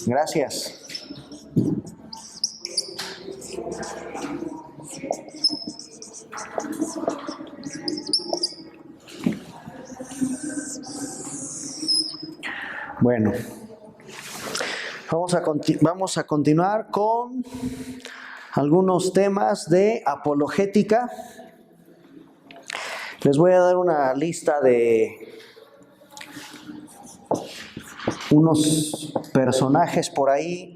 Gracias. Bueno, vamos a continuar con algunos temas de apologética. Les voy a dar una lista de unos personajes por ahí.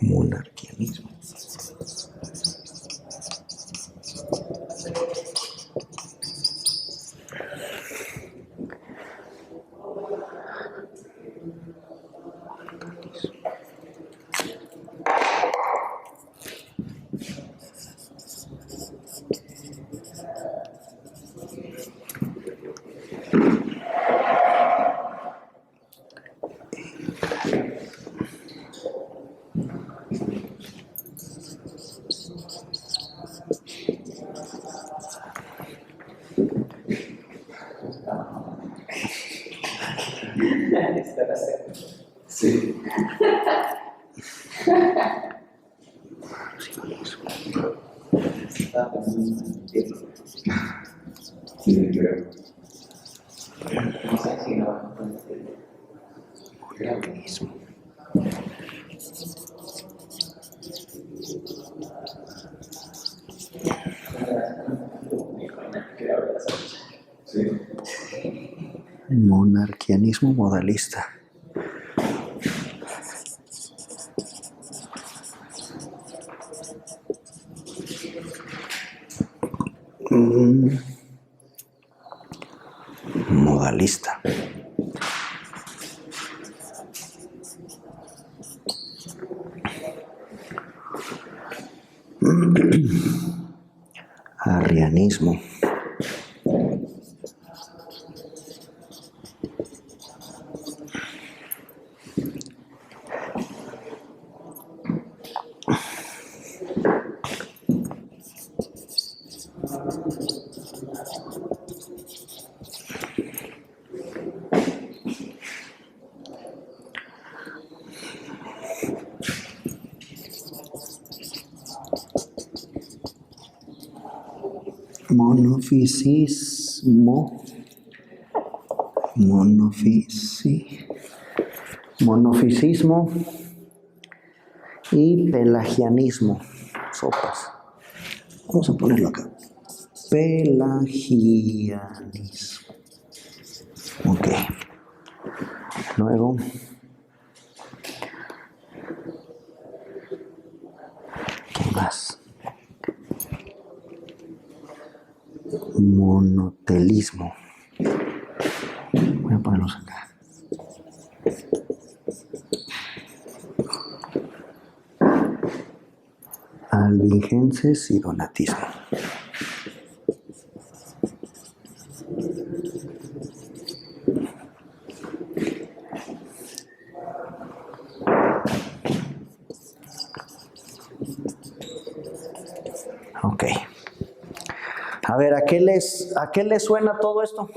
Monarquianismo. Sí. Sí, creo. No sé si no. Monarquianismo. Sí. Monarquianismo modalista. Modalista. Arrianismo. Monofisismo. Monofisismo y pelagianismo. Sopas. Vamos a ponerlo acá. Pelagianismo. Ok. Luego. ¿Qué más? Monotelismo. Voy a ponerlos acá. Albigenses y donatismo. Ok. A ver, ¿a qué les suena todo esto?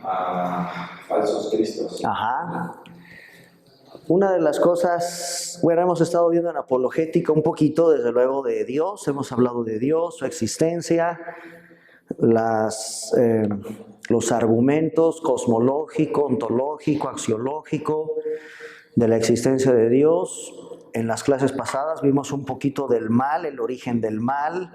A falsos cristos. Ajá. Una de las cosas, bueno, hemos estado viendo en apologética un poquito, desde luego, de Dios. Hemos hablado de Dios, su existencia, los argumentos cosmológico, ontológico, axiológico de la existencia de Dios. En las clases pasadas vimos un poquito del mal, el origen del mal,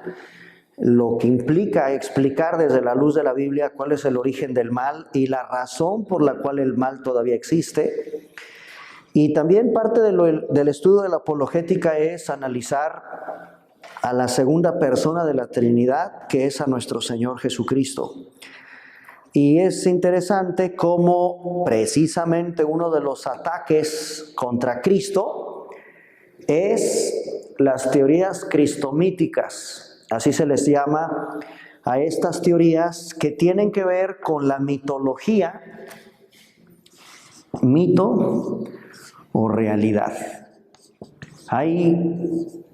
lo que implica explicar desde la luz de la Biblia cuál es el origen del mal y la razón por la cual el mal todavía existe. Y también parte del estudio de la apologética es analizar a la segunda persona de la Trinidad, que es a nuestro Señor Jesucristo. Y es interesante cómo precisamente uno de los ataques contra Cristo es las teorías cristomíticas. Así se les llama a estas teorías que tienen que ver con la mitología, mito o realidad. Hay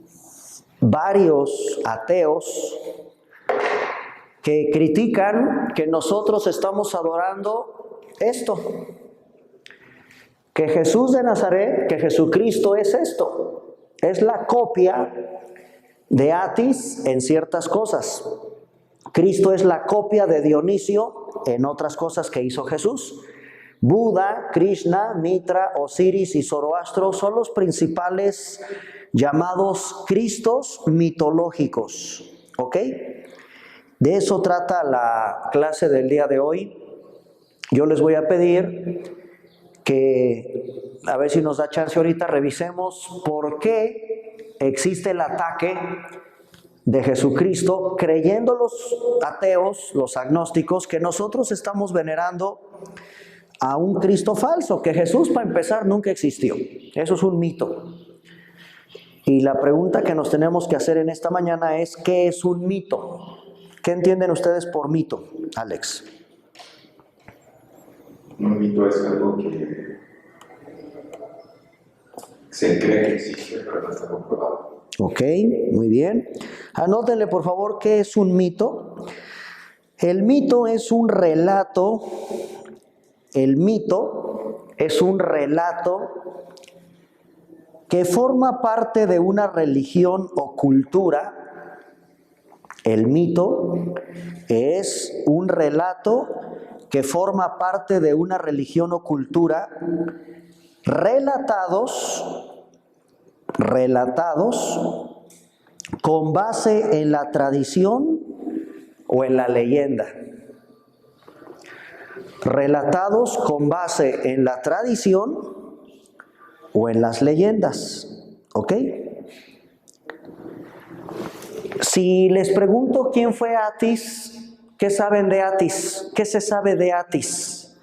varios ateos que critican que nosotros estamos adorando esto, que Jesús de Nazaret, que Jesucristo es esto, es la copia de Atis en ciertas cosas. Cristo es la copia de Dionisio en otras cosas que hizo Jesús. Buda, Krishna, Mitra, Osiris y Zoroastro son los principales llamados Cristos mitológicos, ¿ok? De eso trata la clase del día de hoy. Yo les voy a pedir que, a ver si nos da chance ahorita, revisemos por qué existe el ataque de Jesucristo, creyendo los ateos, los agnósticos, que nosotros estamos venerando a un Cristo falso, que Jesús, para empezar, nunca existió. Eso es un mito. Y la pregunta que nos tenemos que hacer en esta mañana es, ¿qué es un mito? ¿Qué entienden ustedes por mito, Alex? Un mito es algo que se cree que existe, pero no está comprobado. Ok, muy bien. Anótenle, por favor, ¿qué es un mito? El mito es un relato. El mito es un relato que forma parte de una religión o cultura. El mito es un relato que forma parte de una religión o cultura relatados con base en la tradición o en la leyenda. Relatados con base en la tradición o en las leyendas, ¿ok? Si les pregunto quién fue Atis, ¿qué saben de Atis? ¿Qué se sabe de Atis?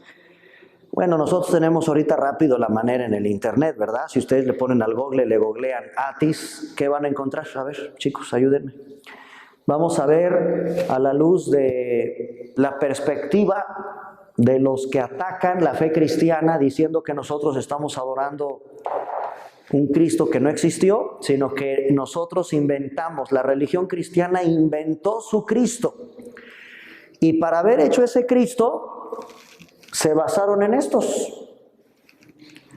Bueno, nosotros tenemos ahorita rápido la manera en el internet, ¿verdad? Si ustedes le ponen al Google, le googlean Atis, ¿qué van a encontrar? A ver, chicos, ayúdenme. Vamos a ver a la luz de la perspectiva de los que atacan la fe cristiana diciendo que nosotros estamos adorando un Cristo que no existió, sino que nosotros inventamos. La religión cristiana inventó su Cristo. Y para haber hecho ese Cristo, se basaron en estos.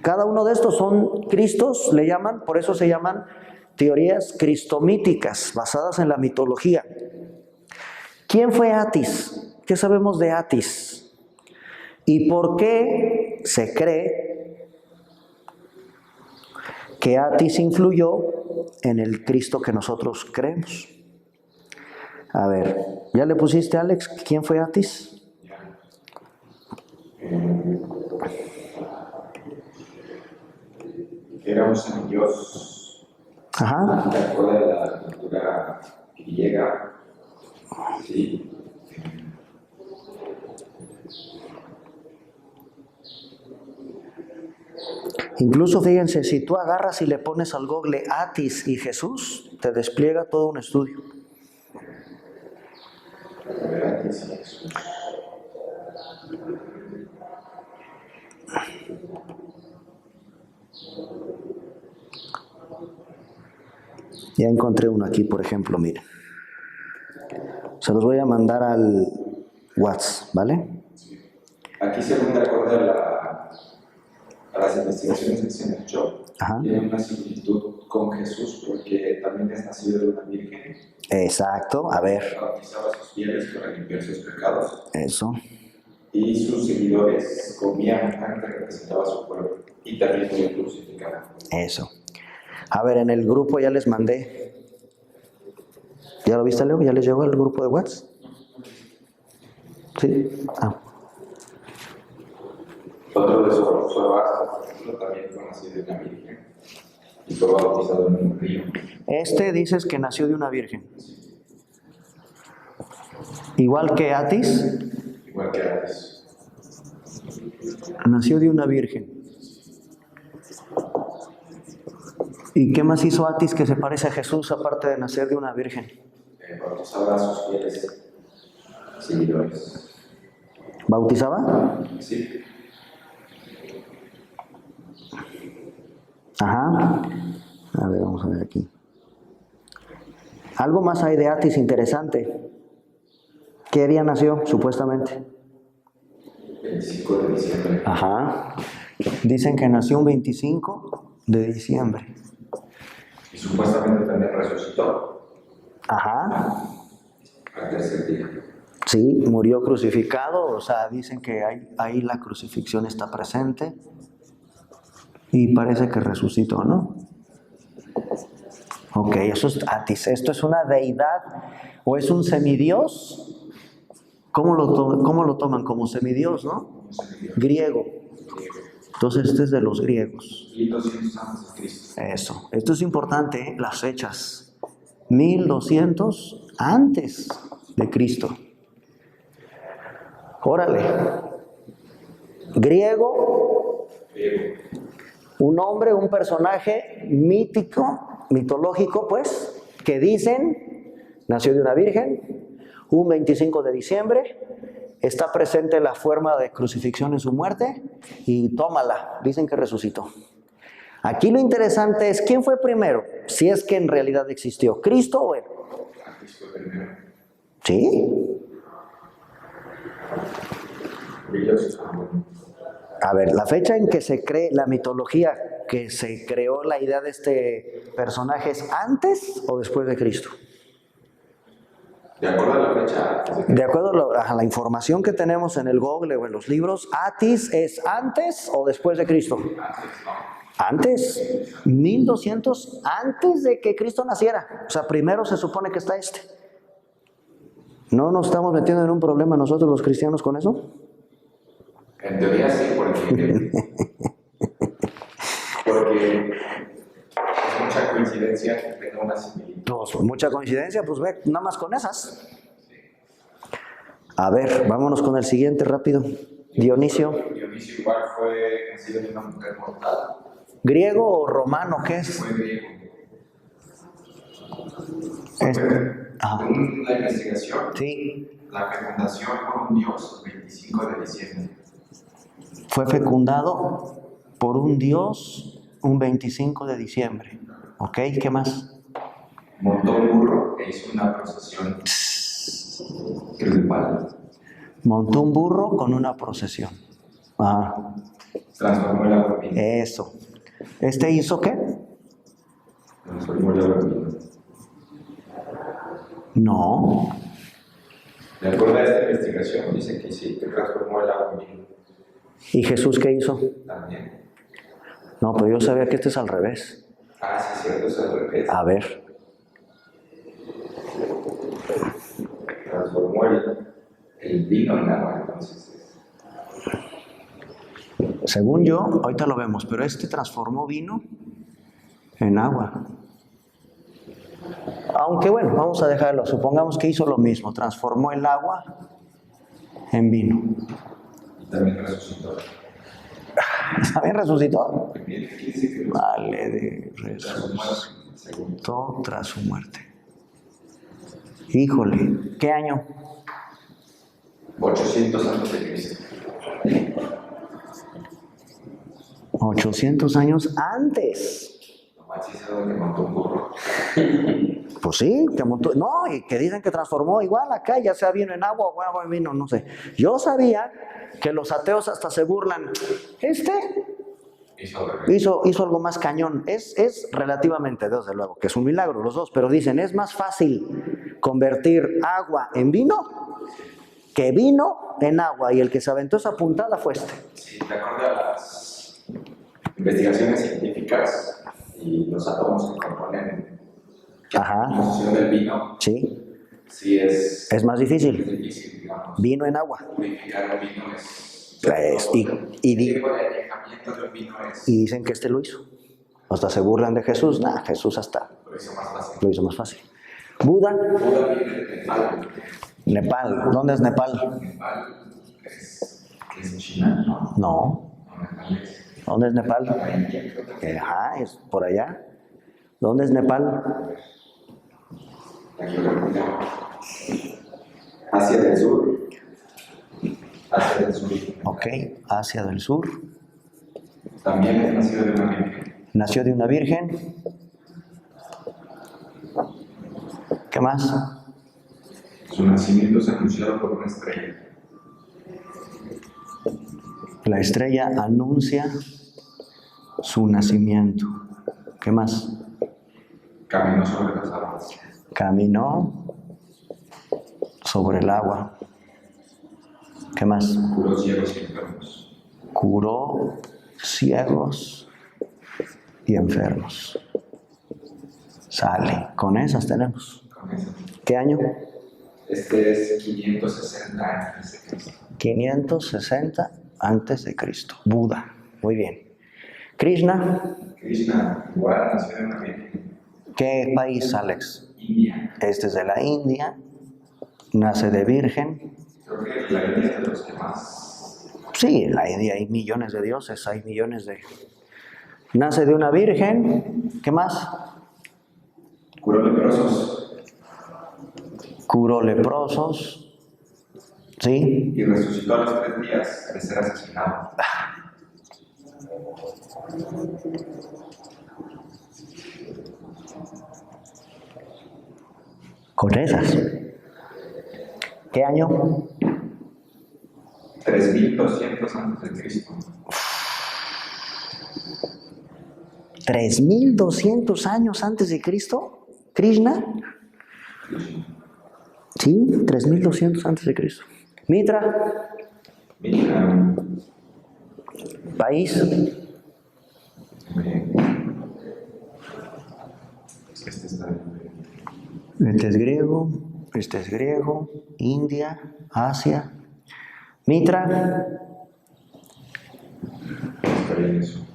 Cada uno de estos son Cristos, le llaman, por eso se llaman teorías cristomíticas, basadas en la mitología. ¿Quién fue Atis? ¿Qué sabemos de Atis? ¿Y por qué se cree que Atis influyó en el Cristo que nosotros creemos? A ver, ¿ya le pusiste, Alex, quién fue Atis? Era un semidios. Ajá. De acuerdo a la cultura griega, sí. Incluso fíjense, si tú agarras y le pones al Google Atis y Jesús, te despliega todo un estudio. Ya encontré uno aquí, por ejemplo, miren. Se los voy a mandar al WhatsApp, ¿vale? Aquí, según de acuerdo a las investigaciones que se han hecho, tiene una similitud con Jesús porque también es nacido de una virgen. Exacto, a ver. Bautizaba sus fieles para limpiar sus pecados. Eso. Y sus seguidores comían carne que representaba su pueblo y también fue crucificado. Eso. A ver, en el grupo ya les mandé. ¿Ya lo viste, Leo? ¿Ya les llegó al grupo de WhatsApp? Sí. Otro de Zoroastro también fue nacido de una virgen y fue bautizado en un río. Este dices que nació de una virgen. Igual que Atis. Igual que Atis. Nació de una virgen. ¿Y qué más hizo Atis que se parece a Jesús aparte de nacer de una virgen? Bautizaba a sus fieles seguidores. ¿Bautizaba? Sí. Ajá. A ver, vamos a ver aquí. Algo más hay de Atis interesante. ¿Qué día nació, supuestamente? 25 de diciembre. Ajá. Dicen que nació un 25 de diciembre. Y supuestamente también resucitó. Ajá. Al tercer día. Sí, murió crucificado, o sea, dicen que ahí la crucifixión está presente. Y parece que resucitó, ¿no? Ok, eso es Atis. ¿Esto es una deidad o es un semidios? ¿Cómo lo toman? Como semidios, ¿no? Griego. Entonces este es de los griegos. 1200 antes de Cristo. Eso. Esto es importante, ¿eh? Las fechas. 1200 antes de Cristo. Órale. Griego. Un hombre, un personaje mítico, mitológico, pues, que dicen, nació de una virgen, un 25 de diciembre, está presente la forma de crucifixión en su muerte, y tómala, dicen que resucitó. Aquí lo interesante es, ¿quién fue primero? Si es que en realidad existió, ¿Cristo o él? Cristo primero. ¿Sí? A ver, la fecha en que se cree la mitología, que se creó la idea de este personaje, ¿es antes o después de Cristo? De acuerdo a la fecha. De acuerdo a la información que tenemos en el Google o en los libros, ¿Atis es antes o después de Cristo? Antes, 1200 antes de que Cristo naciera. O sea, primero se supone que está este. ¿No nos estamos metiendo en un problema nosotros los cristianos con eso? En teoría sí, porque es mucha coincidencia que tenga una similitud. Pues, mucha coincidencia, pues ve, nada más con esas. A ver, vámonos con el siguiente rápido. Dionisio. Dionisio igual fue nacido de una mujer mortal. ¿Griego o romano? ¿Qué es? Fue griego. Ajá. La investigación, Sí. la fecundación por un dios el 25 de diciembre. Fue fecundado por un dios un 25 de diciembre. ¿Ok? ¿Qué más? Montó un burro e hizo una procesión triunfal. Montó un burro con una procesión. Ah. Transformó el agua en vino. Eso. ¿Este hizo qué? Transformó el agua en vino. No. De acuerdo a esta investigación, dice que sí, que transformó el agua en vino. ¿Y Jesús qué hizo? También. No, pero yo sabía que este es al revés. Ah, sí, cierto, es al revés. A ver. Transformó el vino en agua, entonces. Según yo, ahorita lo vemos, pero este transformó vino en agua. Aunque bueno, vamos a dejarlo. Supongamos que hizo lo mismo, transformó el agua en vino. Y también resucitó. ¿También resucitó? Dice que Vale, de resucitó tras su muerte. Híjole, ¿qué año? 800 antes de Cristo. 800 años antes. Nomás sí sabe que montó un burro. Pues sí, que montó, no, y que dicen que transformó igual acá, ya sea vino en agua o agua en vino, no sé. Yo sabía que los ateos hasta se burlan. Hizo algo más cañón. Es relativamente, desde luego, que es un milagro los dos, pero dicen, es más fácil convertir agua en vino que vino en agua, y el que se aventó esa puntada fue este. Sí, de acuerdo a las investigaciones científicas y los átomos que componen Ajá. La composición del vino, Sí. sí es Es difícil, digamos. Vino en agua. purificar un vino Y el tiempo de añejamiento de un vino y dicen que lo hizo. Hasta se burlan de Jesús. Nah, Jesús hasta lo hizo más fácil. lo hizo más fácil. Buda, Buda viene de Nepal. Nepal. ¿Dónde es Nepal? Nepal es China, ¿no? No. Nepal es ¿Dónde es Nepal? la India, creo que Ajá, es por allá. ¿Dónde es Nepal? la geografía. Asia del Sur. Asia del Sur. Ok, Asia del Sur. También es nacido de una virgen. Nació de una virgen. ¿Qué más? Su nacimiento es anunciado por una estrella. La estrella anuncia su nacimiento. ¿Qué más? Caminó sobre las aguas. Caminó sobre el agua. ¿Qué más? Curó ciegos y enfermos. Curó ciegos y enfermos. Sale. Con esas tenemos. Con eso. ¿Qué año? Este es 560 años de Cristo. 560 antes de Cristo. Buda. Muy bien. Krishna. Krishna, igual nació de una virgen. ¿Qué país, Alex? India. Este es de la India. Nace de virgen. Creo que la India es de los que más. Sí, en la India hay millones de dioses, hay millones de... Nace de una virgen. ¿Qué más? Curó leprosos Curó leprosos. ¿Sí? y resucitó a los 3 días de ser asesinado. Con esas. ¿Qué año? 3200 antes de Cristo. 3200 años antes de Cristo. Krishna. Sí, 3200 antes de Cristo. Mitra. Mitra, País. este está bien. Este es griego, India, Asia. Mitra. Está bien eso.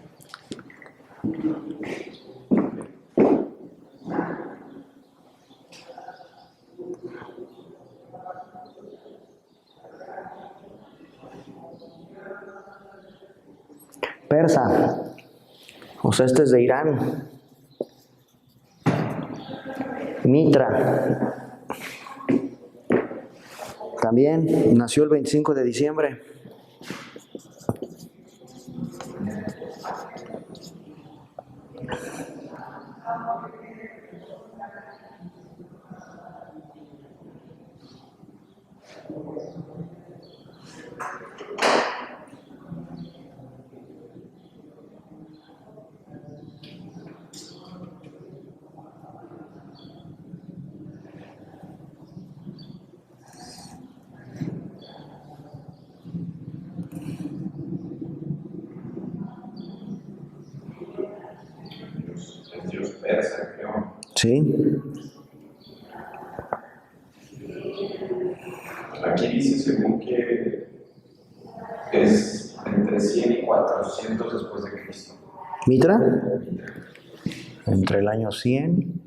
Persa. O sea, este es de Irán. Mitra. También nació el 25 de diciembre. El dios persa, creo. Sí. Aquí dice, según que es entre 100 y 400 después de Cristo. Mitra. Entre el año 100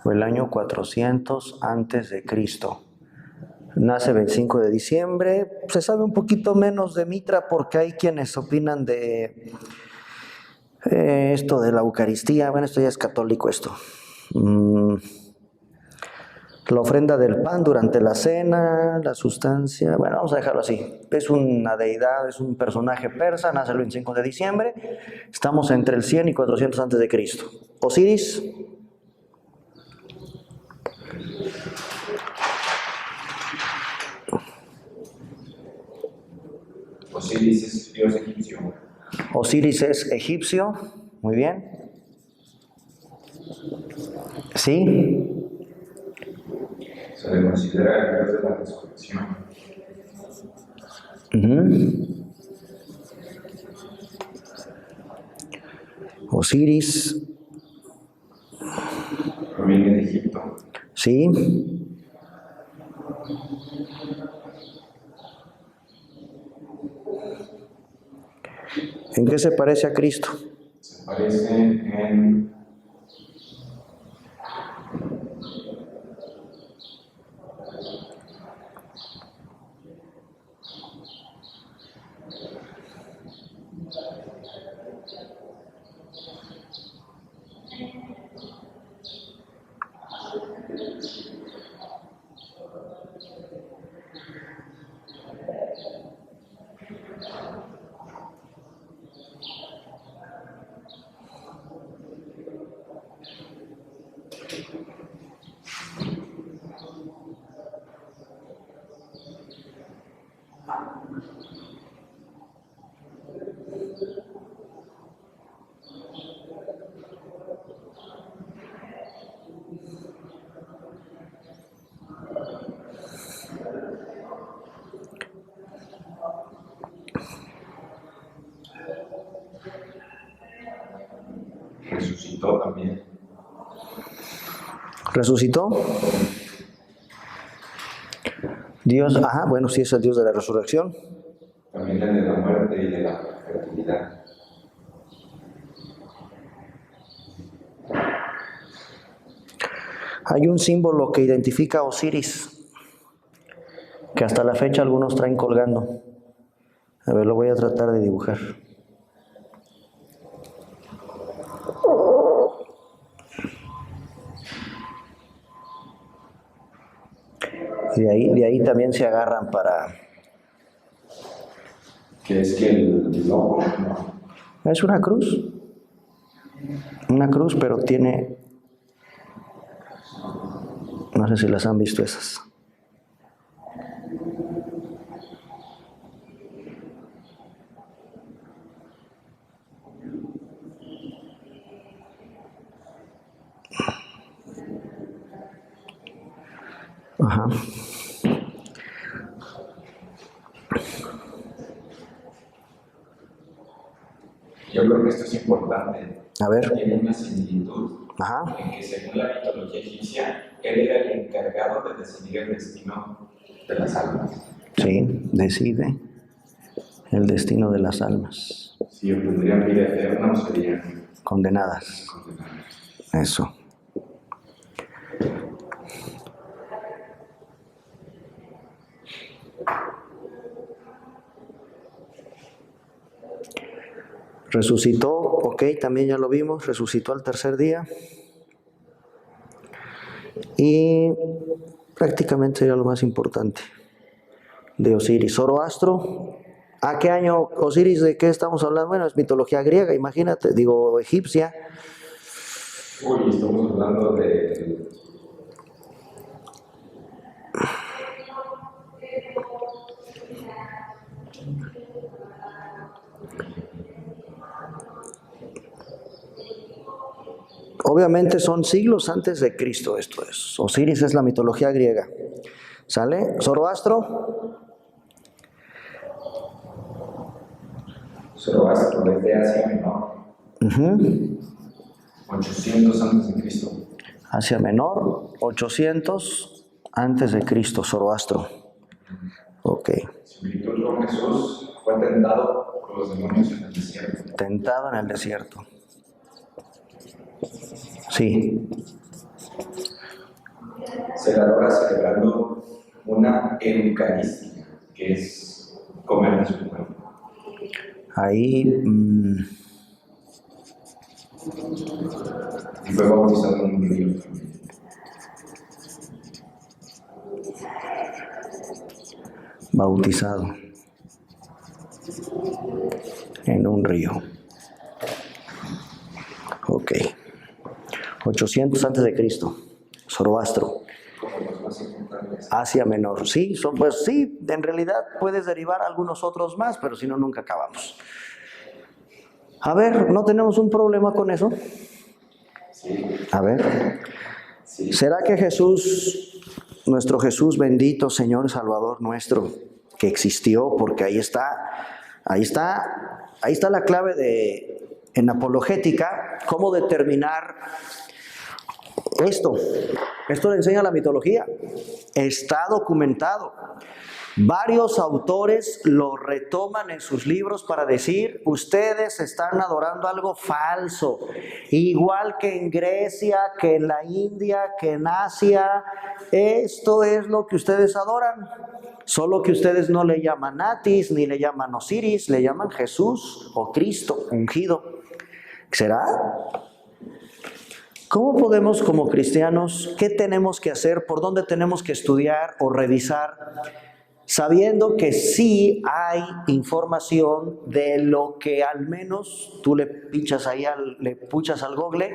o el año 400 antes de Cristo. Nace el 25 de diciembre. Se sabe un poquito menos de Mitra porque hay quienes opinan de esto de la Eucaristía. Bueno, esto ya es católico esto. La ofrenda del pan durante la cena, la sustancia, bueno, vamos a dejarlo así. Es una deidad, es un personaje persa, nace el 25 de diciembre. Estamos entre el 100 y 400 antes de Cristo. Osiris. Osiris es dios egipcio. Osiris es egipcio, muy bien. Sí. Se le considera el dios de la resurrección. Osiris Proviene de Egipto. ¿Sí? ¿En qué se parece a Cristo? Se parece en resucitó también. ¿Resucitó? Dios, bueno, sí es el Dios de la resurrección. También el de la muerte y de la fertilidad. Hay un símbolo que identifica a Osiris, que hasta la fecha algunos traen colgando. A ver, lo voy a tratar de dibujar. Y de ahí también se agarran para... Que es que el lobo, ¿no? Es una cruz. Una cruz, pero tiene... No sé si las han visto esas. Ajá. Yo creo que esto es importante. A ver. Tiene una similitud en que según la mitología egipcia, él era el encargado de decidir el destino de las almas. Sí, decide el destino de las almas. Si obtendrían vida eterna o serían condenadas. Eso. Resucitó, ok, también ya lo vimos, resucitó al tercer día. Y prácticamente sería lo más importante de Osiris. Zoroastro, ¿a qué año Osiris? ¿De qué estamos hablando? Bueno, es mitología griega, imagínate, digo egipcia. Uy, estamos hablando de... Obviamente son siglos antes de Cristo esto es. Osiris es la mitología griega. ¿Sale? Zoroastro. Zoroastro, desde Asia Menor. 800 antes de Cristo. Asia Menor, 800 antes de Cristo, Zoroastro. Ok. Similitud con Jesús, fue tentado por los demonios en el desierto. Tentado en el desierto. Sí. Se la adora celebrando una eucaristia, que es comer de su cuerpo. Ahí... Y fue bautizado en un río también. Bautizado en un río. Ok. 800 antes de Cristo. Zoroastro. Asia Menor. Sí, pues sí, en realidad puedes derivar algunos otros más, pero si no, nunca acabamos. A ver, ¿no tenemos un problema con eso? Sí. A ver. Sí. ¿Será que Jesús, nuestro Jesús bendito, Señor Salvador nuestro, que existió, porque ahí está la clave en apologética, cómo determinar Esto le enseña la mitología. Está documentado. Varios autores lo retoman en sus libros para decir, ustedes están adorando algo falso, igual que en Grecia, que en la India, que en Asia. Esto es lo que ustedes adoran, solo que ustedes no le llaman Atis, ni le llaman Osiris, le llaman Jesús o Cristo ungido. ¿Será? ¿Cómo podemos como cristianos, qué tenemos que hacer, por dónde tenemos que estudiar o revisar, sabiendo que sí hay información de lo que al menos tú le puchas al Google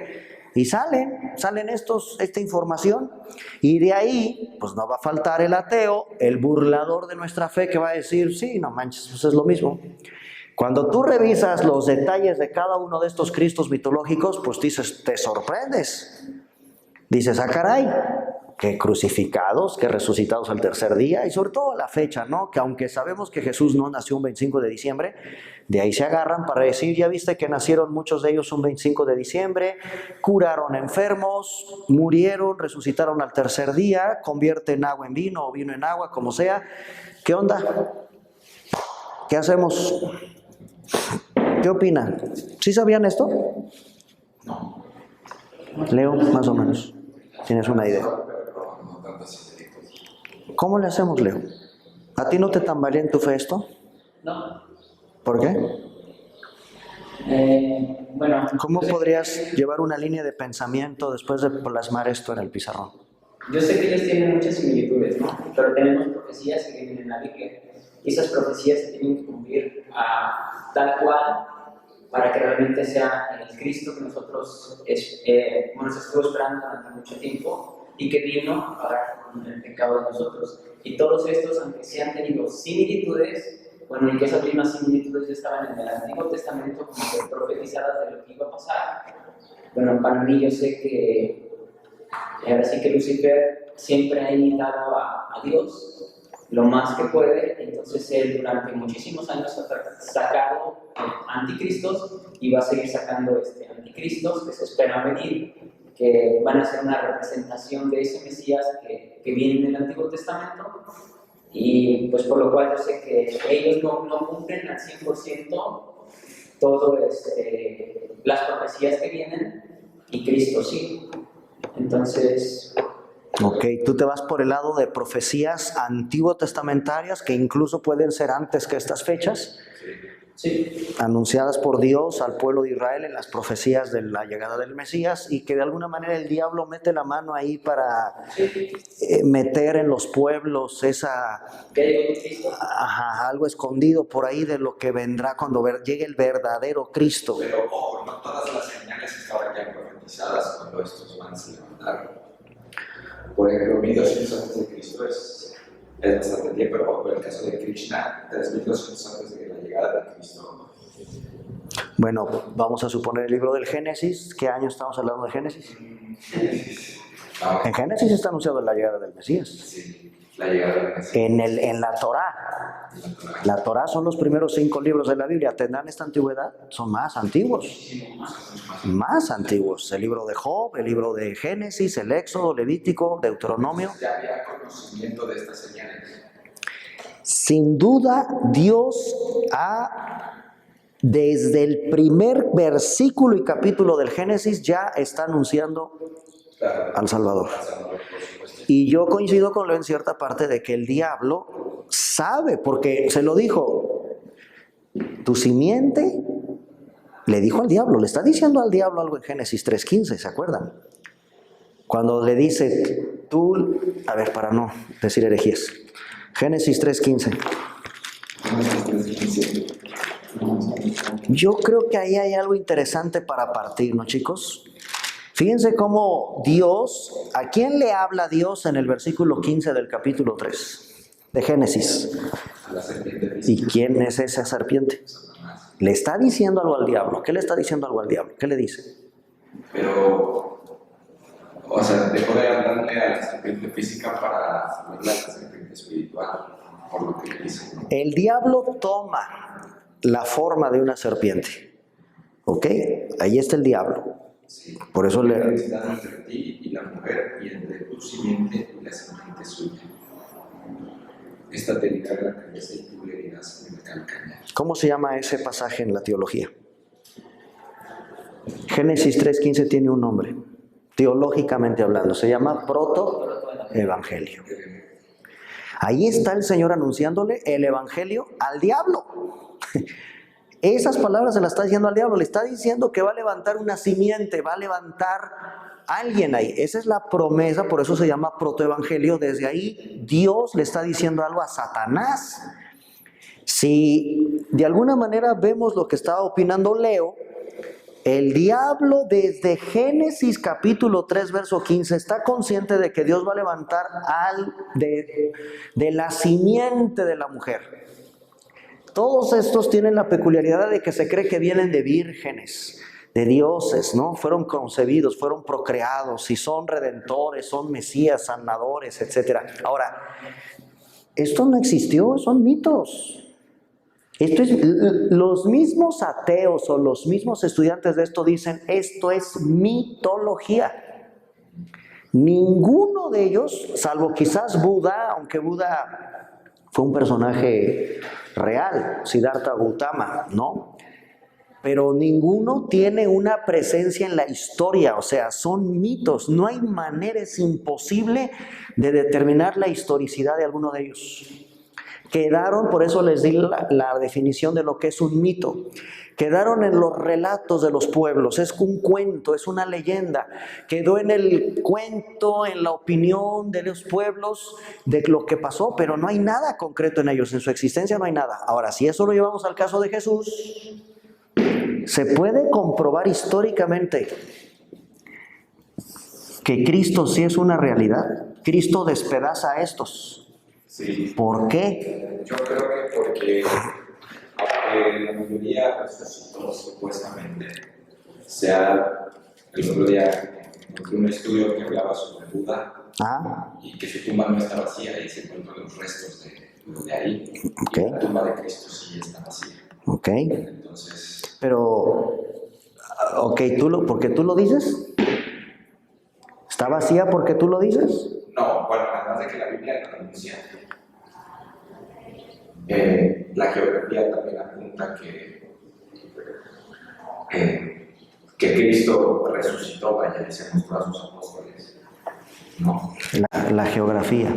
y salen esta información, y de ahí pues no va a faltar el ateo, el burlador de nuestra fe, que va a decir, sí, no manches, pues es lo mismo. Cuando tú revisas los detalles de cada uno de estos Cristos mitológicos, pues dices, te sorprendes. Dices, ah, caray, que crucificados, que resucitados al tercer día, y sobre todo la fecha, ¿no? Que aunque sabemos que Jesús no nació un 25 de diciembre, de ahí se agarran para decir, ya viste que nacieron muchos de ellos un 25 de diciembre, curaron enfermos, murieron, resucitaron al tercer día, convierten agua en vino o vino en agua, como sea. ¿Qué onda? ¿Qué hacemos? ¿Qué opinan? ¿Sí sabían esto? No. Leo, más o menos. ¿Tienes una idea? ¿Cómo le hacemos, Leo? ¿A ti no te tambalea en tu fe esto? No. ¿Por qué? Bueno. ¿Cómo podrías llevar una línea de pensamiento después de plasmar esto en el pizarrón? Yo sé que ellos tienen muchas similitudes, ¿no? Pero tenemos profecías que vienen en la Biblia. Y esas profecías se tienen que cumplir tal cual para que realmente sea el Cristo que nosotros nos estuvo esperando durante mucho tiempo y que vino a pagar con el pecado de nosotros. Y todos estos, aunque sí han tenido similitudes, bueno, y que esas mismas similitudes ya estaban en el Antiguo Testamento como que profetizadas de lo que iba a pasar. Bueno, para mí yo sé que ahora sí que Lucifer siempre ha imitado a Dios lo más que puede, entonces él durante muchísimos años ha sacado anticristos y va a seguir sacando anticristos que se espera venir, que van a ser una representación de ese Mesías que viene en el Antiguo Testamento, y pues por lo cual yo sé que ellos no cumplen al 100% todo las profecías que vienen, y Cristo sí. Entonces... Ok, tú te vas por el lado de profecías antiguo testamentarias que incluso pueden ser antes que estas fechas, sí, anunciadas por Dios al pueblo de Israel en las profecías de la llegada del Mesías, y que de alguna manera el diablo mete la mano ahí para meter en los pueblos algo escondido por ahí de lo que vendrá cuando llegue el verdadero Cristo. Pero ojo, no todas las señales estaban ya profetizadas cuando estos van a se levantaron. Por ejemplo, 1200 antes de Cristo es bastante tiempo, pero en el caso de Krishna, 3200 antes de la llegada de Cristo. Bueno, vamos a suponer el libro del Génesis. ¿Qué año estamos hablando de Génesis? En Génesis está anunciado la llegada del Mesías. Sí, la llegada del Mesías. En la Torá. La Torá son los primeros 5 libros de la Biblia. ¿Tendrán esta antigüedad? Son más antiguos. Más antiguos. El libro de Job, el libro de Génesis, el Éxodo, Levítico, Deuteronomio. Ya había conocimiento de estas señales. Sin duda, Dios desde el primer versículo y capítulo del Génesis ya está anunciando al Salvador. Y yo coincido con Leo en cierta parte de que el diablo sabe, porque se lo dijo, tu simiente, le dijo al diablo, le está diciendo al diablo algo en Génesis 3:15, ¿se acuerdan? Cuando le dice, para no decir herejías, Génesis 3:15. Yo creo que ahí hay algo interesante para partir, ¿no, chicos? Fíjense cómo Dios, ¿a quién le habla Dios en el versículo 15 del capítulo 3 de Génesis? ¿Y quién es esa serpiente? Le está diciendo algo al diablo. ¿Qué le está diciendo algo al diablo? ¿Qué le dice? Pero, o sea, dejó de hablarle a la serpiente física para hablarle a la serpiente espiritual, por lo que dice, ¿no? El diablo toma la forma de una serpiente. ¿Ok? Ahí está el diablo. Sí. Por eso le... Enemistad entre ti y la mujer, y entre tu simiente y la simiente suya. Esta te herirá la cabeza y tú le herirás en el calcañar. ¿Cómo se llama ese pasaje en la teología? Génesis 3:15 tiene un nombre, teológicamente hablando, se llama protoevangelio. Ahí está el Señor anunciándole el evangelio al diablo. Esas palabras se las está diciendo al diablo, le está diciendo que va a levantar una simiente, va a levantar a alguien ahí. Esa es la promesa, por eso se llama protoevangelio. Desde ahí Dios le está diciendo algo a Satanás. Si de alguna manera vemos lo que estaba opinando Leo, el diablo desde Génesis capítulo 3 verso 15 está consciente de que Dios va a levantar de la simiente de la mujer. Todos estos tienen la peculiaridad de que se cree que vienen de vírgenes, de dioses, ¿no? Fueron concebidos, fueron procreados y son redentores, son mesías, sanadores, etc. Ahora, esto no existió, son mitos. Los mismos ateos o los mismos estudiantes de esto dicen, esto es mitología. Ninguno de ellos, salvo quizás Buda, aunque Buda fue un personaje real, Siddhartha Gautama, ¿no? Pero ninguno tiene una presencia en la historia, o sea, son mitos. No hay manera, es imposible de determinar la historicidad de alguno de ellos. Quedaron, por eso les di la definición de lo que es un mito. Quedaron en los relatos de los pueblos, es un cuento, es una leyenda. Quedó en el cuento, en la opinión de los pueblos de lo que pasó, pero no hay nada concreto en ellos, en su existencia no hay nada. Ahora, si eso lo llevamos al caso de Jesús, se puede comprobar históricamente que Cristo sí es una realidad. Cristo despedaza a estos. Sí. ¿Por qué? Yo creo que porque, aunque la mayoría resucitó supuestamente, sea el otro día encontré un estudio que hablaba sobre Buda y que su tumba no está vacía y se encuentran los restos de ahí. Okay. Y la tumba de Cristo sí está vacía. Ok. Entonces, pero, ok, ¿porque tú lo dices? ¿Está vacía porque tú lo dices? no, bueno, además de que la Biblia lo anuncia, la geografía también apunta que Cristo resucitó, vaya, y se mostró a sus apóstoles. No. La geografía.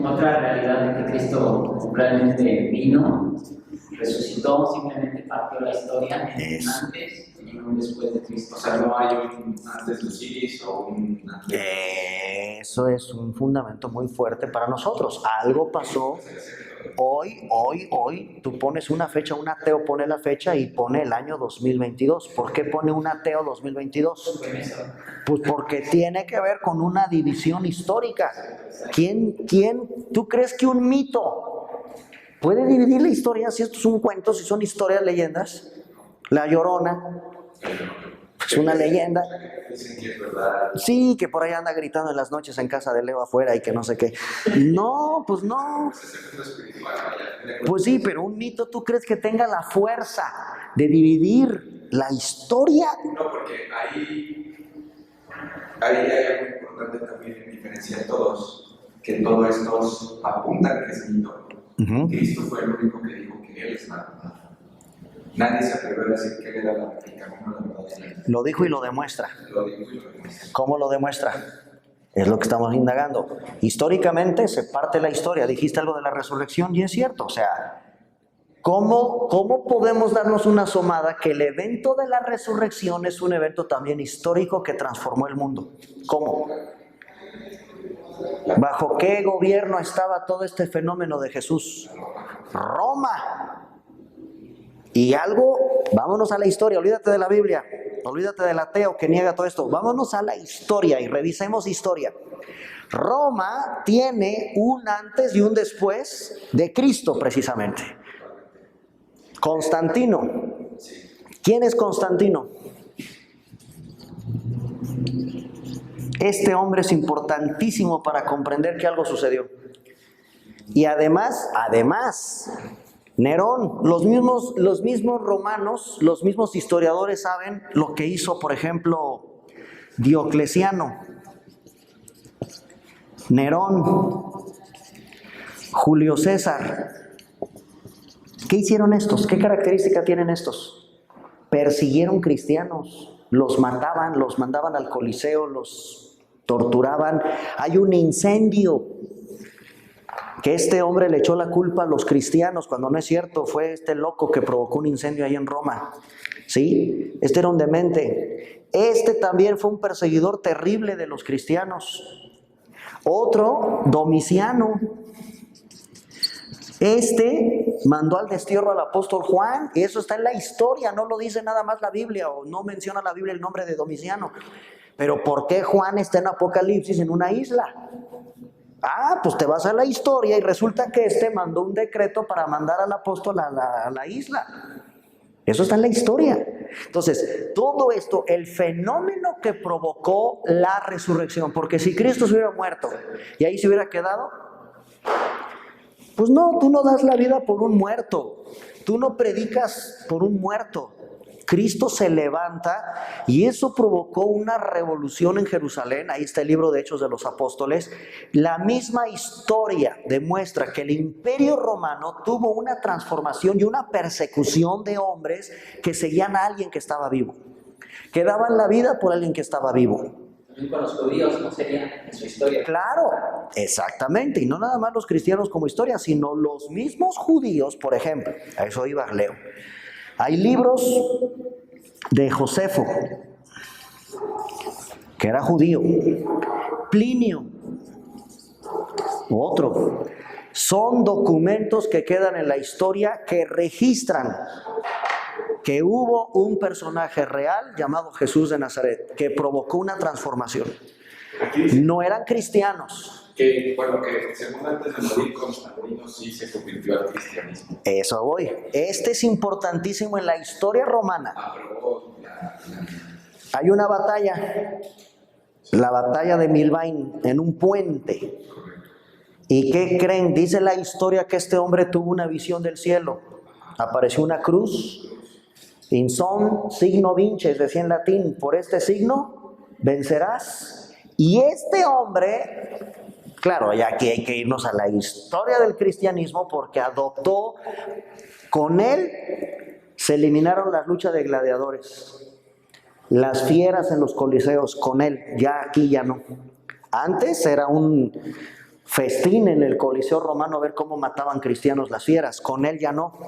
Otra realidad es que Cristo realmente vino, resucitó, simplemente partió la historia en un antes y un después de Cristo. O sea, no hay un antes de Osiris o un antes. Eso es un fundamento muy fuerte para nosotros. Algo pasó. Hoy, tú pones una fecha, un ateo pone la fecha y pone el año 2022. ¿Por qué pone un ateo 2022? Pues porque tiene que ver con una división histórica. ¿Tú crees que un mito puede dividir la historia si esto es un cuento, si son historias, leyendas? La Llorona es una leyenda. Dicen que es verdad. Sí, que por ahí anda gritando en las noches en casa de Leo afuera y que no sé qué. No, pues no. Pues sí, pero un mito, ¿tú crees que tenga la fuerza de dividir la historia? No, porque ahí hay algo importante también en diferenciar todos, que todos estos apuntan que es mito. Cristo fue el único que dijo que Él es la verdad. Nadie se atrevió a decir que Él era el camino, la verdad. Lo dijo y lo demuestra. Lo dijo y lo demuestra. ¿Cómo lo demuestra? Es lo que estamos indagando. Históricamente se parte la historia. Dijiste algo de la resurrección y es cierto. O sea, ¿cómo podemos darnos una asomada que el evento de la resurrección es un evento también histórico que transformó el mundo? ¿Cómo? ¿Bajo qué gobierno estaba todo este fenómeno de Jesús? Roma. Y vámonos a la historia, olvídate de la Biblia, olvídate del ateo que niega todo esto, vámonos a la historia y revisemos historia. Roma tiene un antes y un después de Cristo precisamente. Constantino. ¿Quién es Constantino? Este hombre es importantísimo para comprender que algo sucedió. Y además, Nerón, los mismos romanos, los mismos historiadores saben lo que hizo, por ejemplo, Diocleciano, Nerón, Julio César. ¿Qué hicieron estos? ¿Qué característica tienen estos? Persiguieron cristianos, los mataban, los mandaban al Coliseo, los torturaban. Hay un incendio que este hombre le echó la culpa a los cristianos, cuando no es cierto, fue este loco que provocó un incendio ahí en Roma. ¿Sí? Este era un demente. Este también fue un perseguidor terrible de los cristianos. Otro, Domiciano. Este mandó al destierro al apóstol Juan, y eso está en la historia, no lo dice nada más la Biblia, o no menciona la Biblia el nombre de Domiciano. Pero ¿por qué Juan está en Apocalipsis en una isla? Ah, pues te vas a la historia y resulta que este mandó un decreto para mandar al apóstol a la isla. Eso está en la historia. Entonces, todo esto, el fenómeno que provocó la resurrección, porque si Cristo se hubiera muerto y ahí se hubiera quedado, pues no, tú no das la vida por un muerto, tú no predicas por un muerto. Cristo se levanta y eso provocó una revolución en Jerusalén. Ahí está el libro de Hechos de los Apóstoles. La misma historia demuestra que el Imperio Romano tuvo una transformación y una persecución de hombres que seguían a alguien que estaba vivo, que daban la vida por alguien que estaba vivo. También con los judíos no sería en su historia. Claro, exactamente, y no nada más los cristianos como historia, sino los mismos judíos, por ejemplo. A eso iba, Leo. Hay libros de Josefo, que era judío, Plinio, otro. Son documentos que quedan en la historia que registran que hubo un personaje real llamado Jesús de Nazaret, que provocó una transformación. No eran cristianos. Que según antes de morir Constantino sí se convirtió al cristianismo. Eso voy. Este es importantísimo en la historia romana. Hay una batalla, la batalla de Milvain, en un puente. ¿Y qué creen? Dice la historia que este hombre tuvo una visión del cielo. Apareció una cruz. In son signo vinces, decía en latín, por este signo vencerás. Y este hombre, claro, ya aquí hay que irnos a la historia del cristianismo porque adoptó, con él se eliminaron las luchas de gladiadores, las fieras en los coliseos, con él, ya aquí ya no. Antes era un festín en el Coliseo romano ver cómo mataban cristianos las fieras, con él ya no.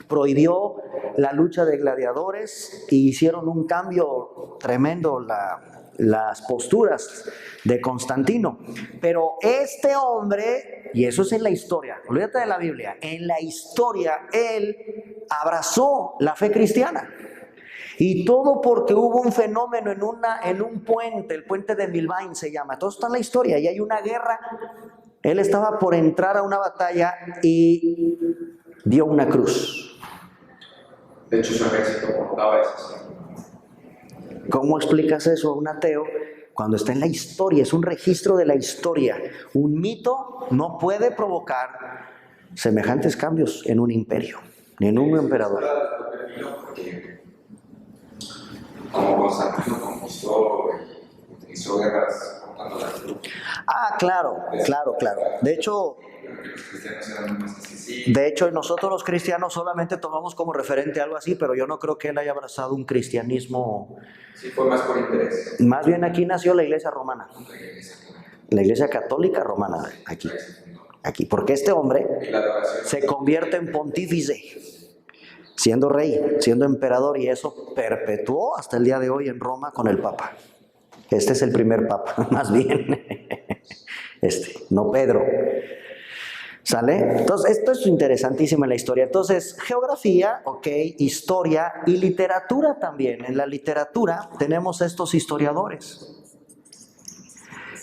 Prohibió la lucha de gladiadores y hicieron un cambio tremendo las posturas de Constantino. Pero este hombre, y eso es en la historia, olvídate de la Biblia, en la historia él abrazó la fe cristiana. Y todo porque hubo un fenómeno en un puente, el puente de Milvain se llama, todo está en la historia, y hay una guerra. Él estaba por entrar a una batalla y dio una cruz. De hecho, su ejército portaba eso. ¿Cómo explicas eso a un ateo cuando está en la historia? Es un registro de la historia. Un mito no puede provocar semejantes cambios en un imperio, ni en un emperador. Como Constantino conquistó y utilizó guerras portando la cruz. Ah, claro. De hecho, nosotros los cristianos solamente tomamos como referente algo así, pero yo no creo que él haya abrazado un cristianismo. Sí, fue más por interés. Más bien aquí nació la iglesia romana. La iglesia católica romana, aquí. Porque este hombre se convierte en pontífice, siendo rey, siendo emperador, y eso perpetuó hasta el día de hoy en Roma con el Papa. Este es el primer Papa, más bien. No Pedro. ¿Sale? Entonces, esto es interesantísimo en la historia. Entonces, geografía, ok, historia y literatura también. En la literatura tenemos estos historiadores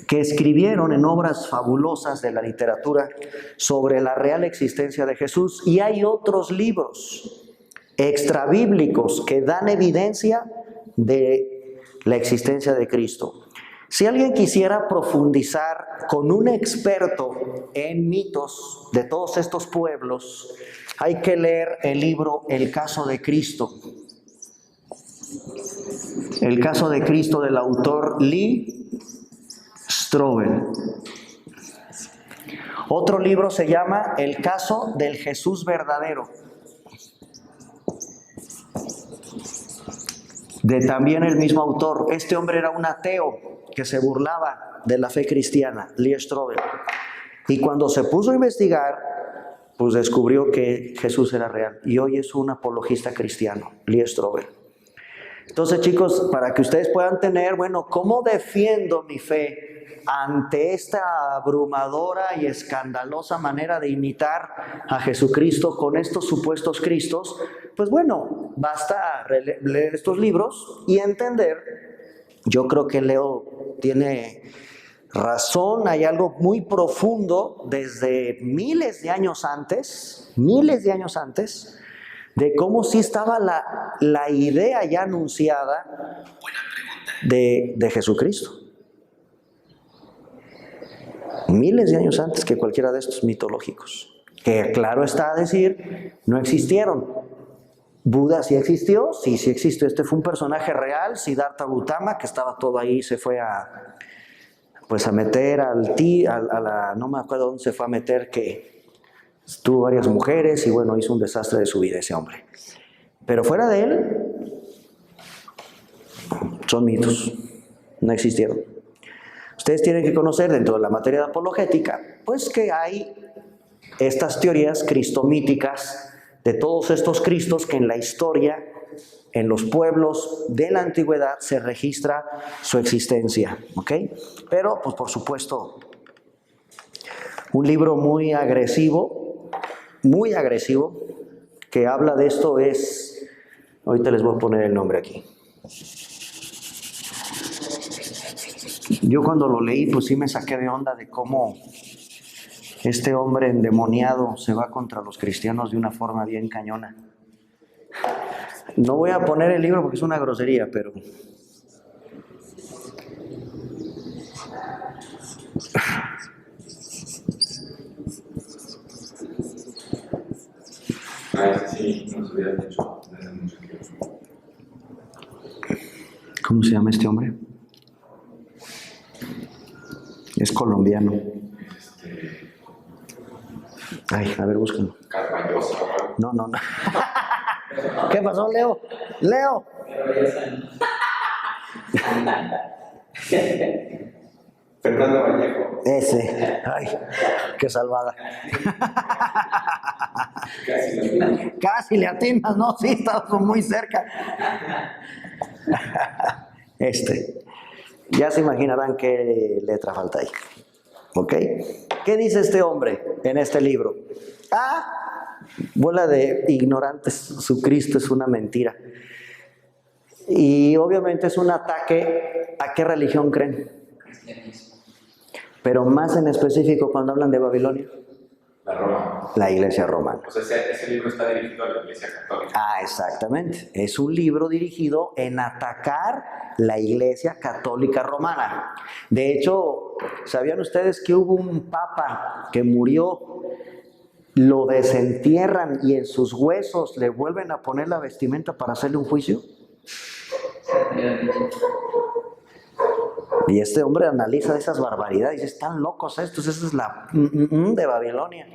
que escribieron en obras fabulosas de la literatura sobre la real existencia de Jesús, y hay otros libros extrabíblicos que dan evidencia de la existencia de Cristo. Si alguien quisiera profundizar con un experto en mitos de todos estos pueblos, hay que leer el libro El caso de Cristo. El caso de Cristo del autor Lee Strobel. Otro libro se llama El caso del Jesús verdadero, de también el mismo autor. Este hombre era un ateo que se burlaba de la fe cristiana, Lee Strobel. Y cuando se puso a investigar, pues descubrió que Jesús era real. Y hoy es un apologista cristiano, Lee Strobel. Entonces, chicos, para que ustedes puedan tener, bueno, ¿cómo defiendo mi fe ante esta abrumadora y escandalosa manera de imitar a Jesucristo con estos supuestos Cristos? Pues bueno, basta leer estos libros y entender. Yo creo que Leo tiene razón, hay algo muy profundo desde miles de años antes, de cómo sí estaba la idea ya anunciada de Jesucristo. Miles de años antes que cualquiera de estos mitológicos, que claro está a decir, no existieron. Buda sí existió, sí existió. Este fue un personaje real, Siddhartha Gautama, que estaba todo ahí, se fue a meter no me acuerdo dónde se fue a meter, que tuvo varias mujeres y bueno, hizo un desastre de su vida ese hombre. Pero fuera de él, son mitos, no existieron. Ustedes tienen que conocer dentro de la materia de apologética, pues que hay estas teorías cristomíticas de todos estos Cristos que en la historia, en los pueblos de la antigüedad se registra su existencia, ¿ok? Pero, pues por supuesto, un libro muy agresivo, que habla de esto es, ahorita les voy a poner el nombre aquí. Yo cuando lo leí, pues sí me saqué de onda de cómo este hombre endemoniado se va contra los cristianos de una forma bien cañona. No voy a poner el libro porque es una grosería, pero... Sí, nos hubieran dicho desde mucho tiempo. ¿Cómo se llama este hombre? Es colombiano. Ay, a ver, búsquenlo. Carballosa. No. ¿Qué pasó, Leo? ¡Leo! Fernando Vallejo. Ese. Ay, qué salvada. Casi le atinas, ¿no? Sí, estamos muy cerca. Ya se imaginarán qué letra falta ahí. ¿Ok? ¿Qué dice este hombre en este libro? Bola de ignorantes, su Cristo es una mentira. Y obviamente es un ataque a qué religión creen. Pero más en específico cuando hablan de Babilonia. La Roma. La Iglesia romana. O sea, ese libro está dirigido a la Iglesia Católica. Exactamente. Es un libro dirigido en atacar la Iglesia Católica Romana. De hecho, ¿sabían ustedes que hubo un papa que murió? Lo desentierran y en sus huesos le vuelven a poner la vestimenta para hacerle un juicio. Y este hombre analiza esas barbaridades y dice, están locos estos, esa es la de Babilonia.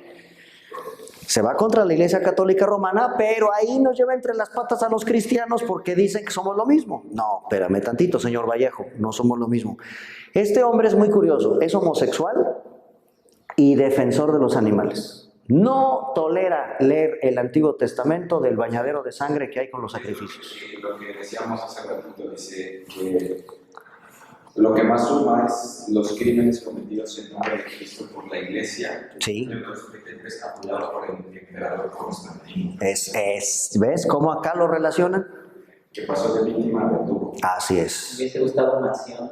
Se va contra la Iglesia Católica Romana, pero ahí nos lleva entre las patas a los cristianos porque dicen que somos lo mismo. No, espérame tantito, señor Vallejo, no somos lo mismo. Este hombre es muy curioso, es homosexual y defensor de los animales. No tolera leer el Antiguo Testamento del bañadero de sangre que hay con los sacrificios. Lo que decíamos hace ratito dice que lo que más suma es los crímenes cometidos en nombre de Cristo por la Iglesia. Sí. En los 73 capturados por el emperador Constantino. ¿Ves cómo acá lo relacionan? Que pasó de víctima a verdugo. Así es. Me hubiese gustado Marción,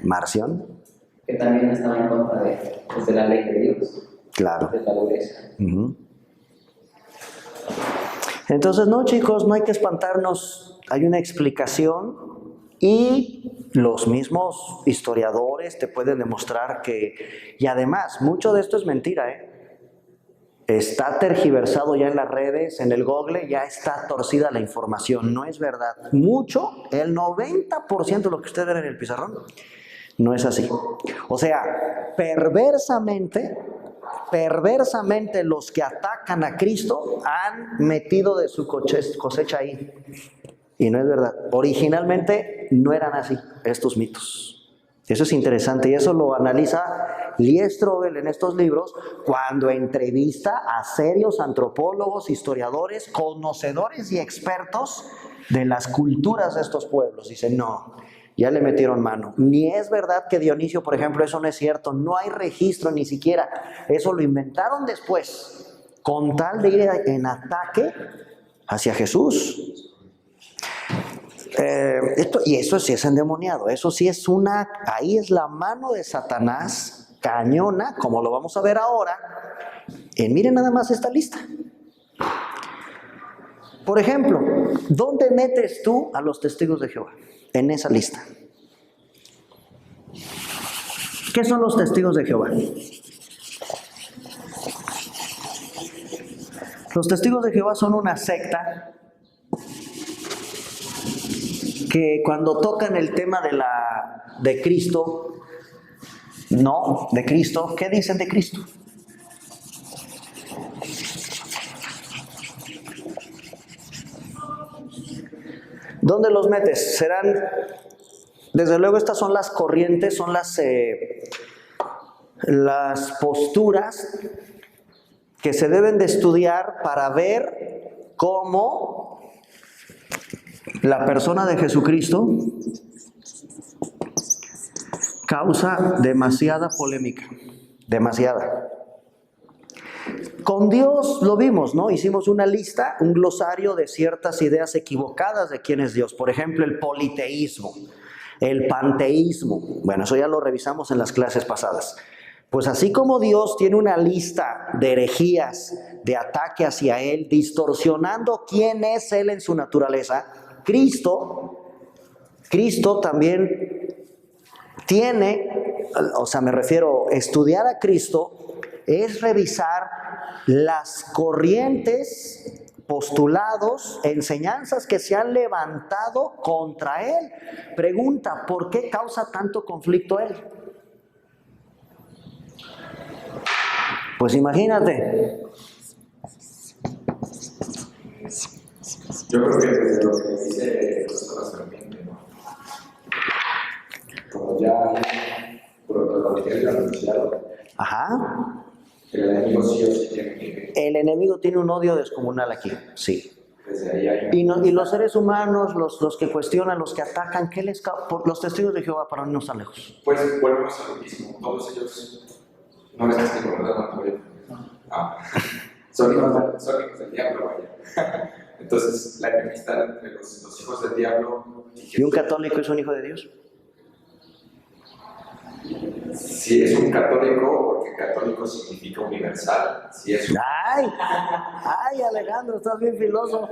¿Marción? que también estaba en contra de la ley de Dios, Claro. de la dureza. Entonces, no, chicos, no hay que espantarnos. Hay una explicación y los mismos historiadores te pueden demostrar que... Y además, mucho de esto es mentira, ¿eh? está tergiversado ya en las redes, en el Google, ya está torcida la información, no es verdad. Mucho, el 90% de lo que ustedes ven en el pizarrón, no es así. O sea, perversamente los que atacan a Cristo han metido de su cosecha ahí. Y no es verdad. Originalmente no eran así estos mitos. Eso es interesante y eso lo analiza Lee Strobel en estos libros cuando entrevista a serios antropólogos, historiadores, conocedores y expertos de las culturas de estos pueblos. Dice, no, ya le metieron mano. Ni es verdad que Dionisio, por ejemplo, eso no es cierto. No hay registro ni siquiera. Eso lo inventaron después con tal de ir en ataque hacia Jesús. Y eso sí es endemoniado, eso sí es ahí es la mano de Satanás, cañona, como lo vamos a ver ahora. Miren nada más esta lista. Por ejemplo, ¿dónde metes tú a los testigos de Jehová? En esa lista. ¿Qué son los testigos de Jehová? Los testigos de Jehová son una secta que cuando tocan el tema de Cristo, ¿qué dicen de Cristo? ¿Dónde los metes? Desde luego estas son las corrientes, son las posturas que se deben de estudiar para ver cómo la persona de Jesucristo causa demasiada polémica, demasiada. Con Dios lo vimos, ¿no? Hicimos una lista, un glosario de ciertas ideas equivocadas de quién es Dios. Por ejemplo, el politeísmo, el panteísmo. Bueno, eso ya lo revisamos en las clases pasadas. Pues así como Dios tiene una lista de herejías, de ataque hacia Él, distorsionando quién es Él en su naturaleza, Cristo también tiene, me refiero, estudiar a Cristo es revisar las corrientes, postulados, enseñanzas que se han levantado contra Él. Pregunta, ¿por qué causa tanto conflicto Él? Pues imagínate. Yo creo que desde lo que dice la serpiente, ¿no? Como ya Protocolatiel lo anunciado, Ajá. el enemigo sí o sí tiene que... El enemigo tiene un odio descomunal aquí, sí. Desde ahí hay Y los seres humanos, los que cuestionan, los que atacan, por los testigos de Jehová, para no irnos tan lejos? Pues volvemos a lo mismo, todos ellos no les testigos, ¿verdad? Son hijos del diablo, vaya. Entonces, la enemistad entre los hijos del diablo... ¿Y un católico es un hijo de Dios? Si es un católico, porque católico significa universal. Si es un... ¡Ay, Alejandro, estás bien filoso!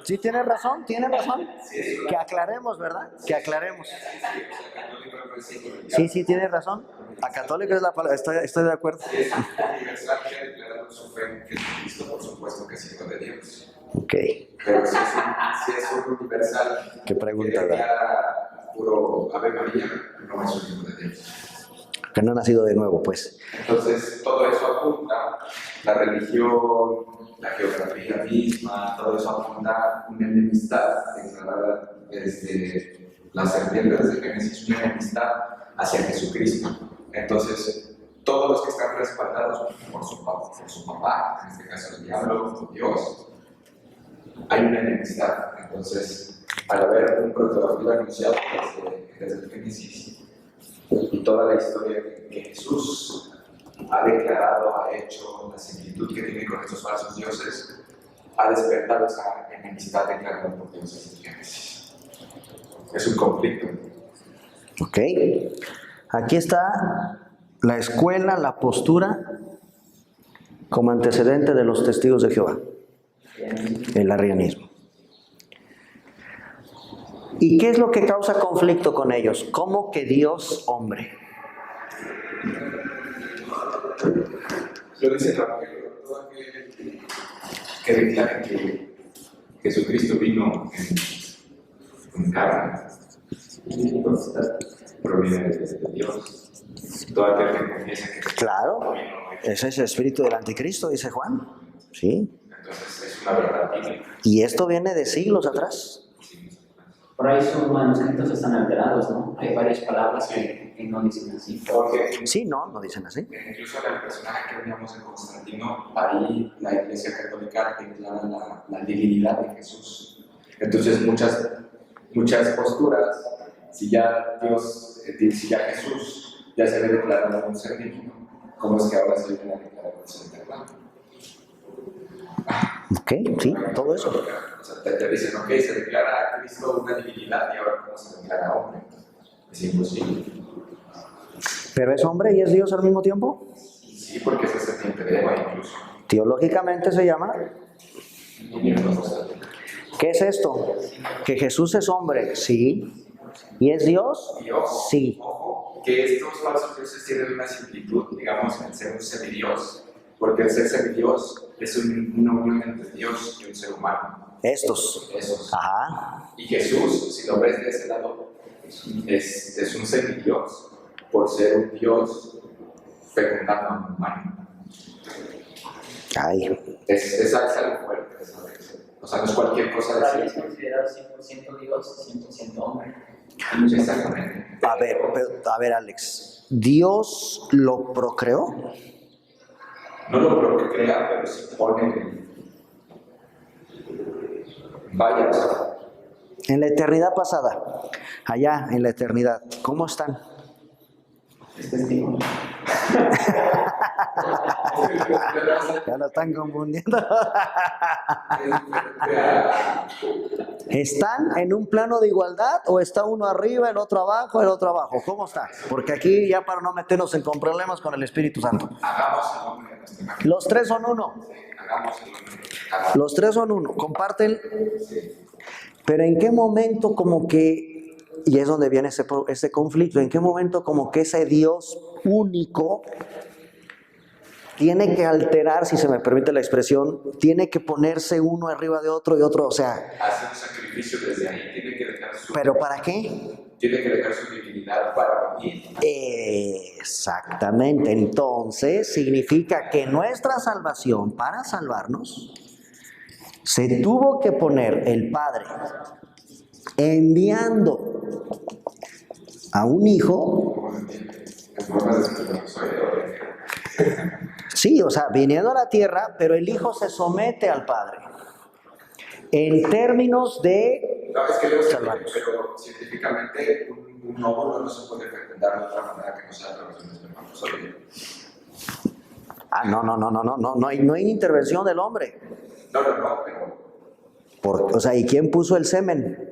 Sí, tienes razón. Que aclaremos, ¿verdad? Que aclaremos. Sí, tienes razón. A católico es la palabra, estoy de acuerdo. Si es universal, quiere declarar su fe en Jesucristo, por supuesto que es hijo de Dios. Ok. Pero si es un universal, ¿Qué pregunta, que verdad? declara puro Ave María, no es un hijo de Dios. Que no ha nacido de nuevo, pues. Entonces, todo eso apunta, la religión, la geografía misma, todo eso apunta a una enemistad declarada desde la serpiente, desde Génesis, una enemistad hacia Jesucristo. Entonces, todos los que están respaldados por su papá, en este caso el diablo, por Dios, hay una enemistad. Entonces, al haber un prototipo anunciado desde el Génesis y toda la historia que Jesús ha declarado, ha hecho, la similitud que tiene con estos falsos dioses, ha despertado esa enemistad declarada por Dios desde el Génesis. Es un conflicto. Ok. Aquí está la escuela, la postura como antecedente de los testigos de Jehová, el arrianismo. ¿Y qué es lo que causa conflicto con ellos? ¿Cómo que Dios hombre? Lo dice el Evangelio. todo aquel que declara que Jesucristo vino en carne y pues, proviene de Dios. Todo aquel que confiesa que Claro, ese es el espíritu del anticristo, dice Juan. Sí. entonces es una verdad bíblica. Y esto viene de siglos atrás. Por ahí sus manuscritos están alterados, ¿no? Hay varias palabras que no dicen así. Porque Sí, no dice así. incluso en el personaje que veníamos de Constantino, ahí la Iglesia Católica declara la divinidad de Jesús. Entonces muchas posturas, si ya Jesús ya se había declarado un ser divino, ¿cómo es que ahora se viene a declarar un ser eterno? Ok, sí, todo eso. O sea, te dicen, ok, se declara a Cristo una divinidad y ahora ¿cómo se declara hombre? Es imposible. ¿Pero es hombre y es Dios al mismo tiempo? Sí, porque es descendiente de Eva incluso. Teológicamente se llama. ¿Qué es esto? ¿Que Jesús es hombre? Sí. ¿Y es Dios? Y ojo, Sí. ojo, que estos falsos dioses tienen una similitud, digamos, en ser un semidios, porque el ser semidios es una unión entre Dios y un ser humano. Estos. Esos. Ajá. Y Jesús, si lo ves de ese lado, es un semidios, por ser un Dios fecundando a un humano. Ay. Es algo fuerte, ¿sabes? O sea, no es cualquier cosa Por ahí de es considerado 100% Dios y 100% hombre. Exactamente. A ver, Alex. ¿Dios lo procreó? No lo procrea, pero se pone. Vaya, o sea, En la eternidad pasada, allá en la eternidad, ¿cómo están? Es testigo. Ya lo están confundiendo. ¿Están en un plano de igualdad o está uno arriba, el otro abajo, el otro abajo? ¿Cómo está? Porque aquí ya para no meternos con problemas con el Espíritu Santo. hagamos el hombre de nuestra imagen. Los tres son uno. Hagamos el hombre. Hagamos. Los tres son uno. Comparten. Pero ¿en qué momento como que, y es donde viene ese conflicto, en qué momento como que ese Dios único tiene que alterar, si se me permite la expresión, tiene que ponerse uno arriba de otro y otro, o sea, Hace un sacrificio desde ahí. Tiene que dejar su, ¿pero para qué? tiene que dejar su divinidad para venir. Exactamente, entonces significa que nuestra salvación, para salvarnos, se tuvo que poner el Padre enviando a un hijo, En forma de espermatozoide. sí, o sea, viniendo a la tierra, pero el hijo se somete al Padre. En términos de No, es que luego salvarnos. pero científicamente un óvulo no se puede fecundar de otra manera que no sea a través de un espermatozoide. Ah, no hay intervención del hombre. No, pero O sea, ¿y quién puso el semen?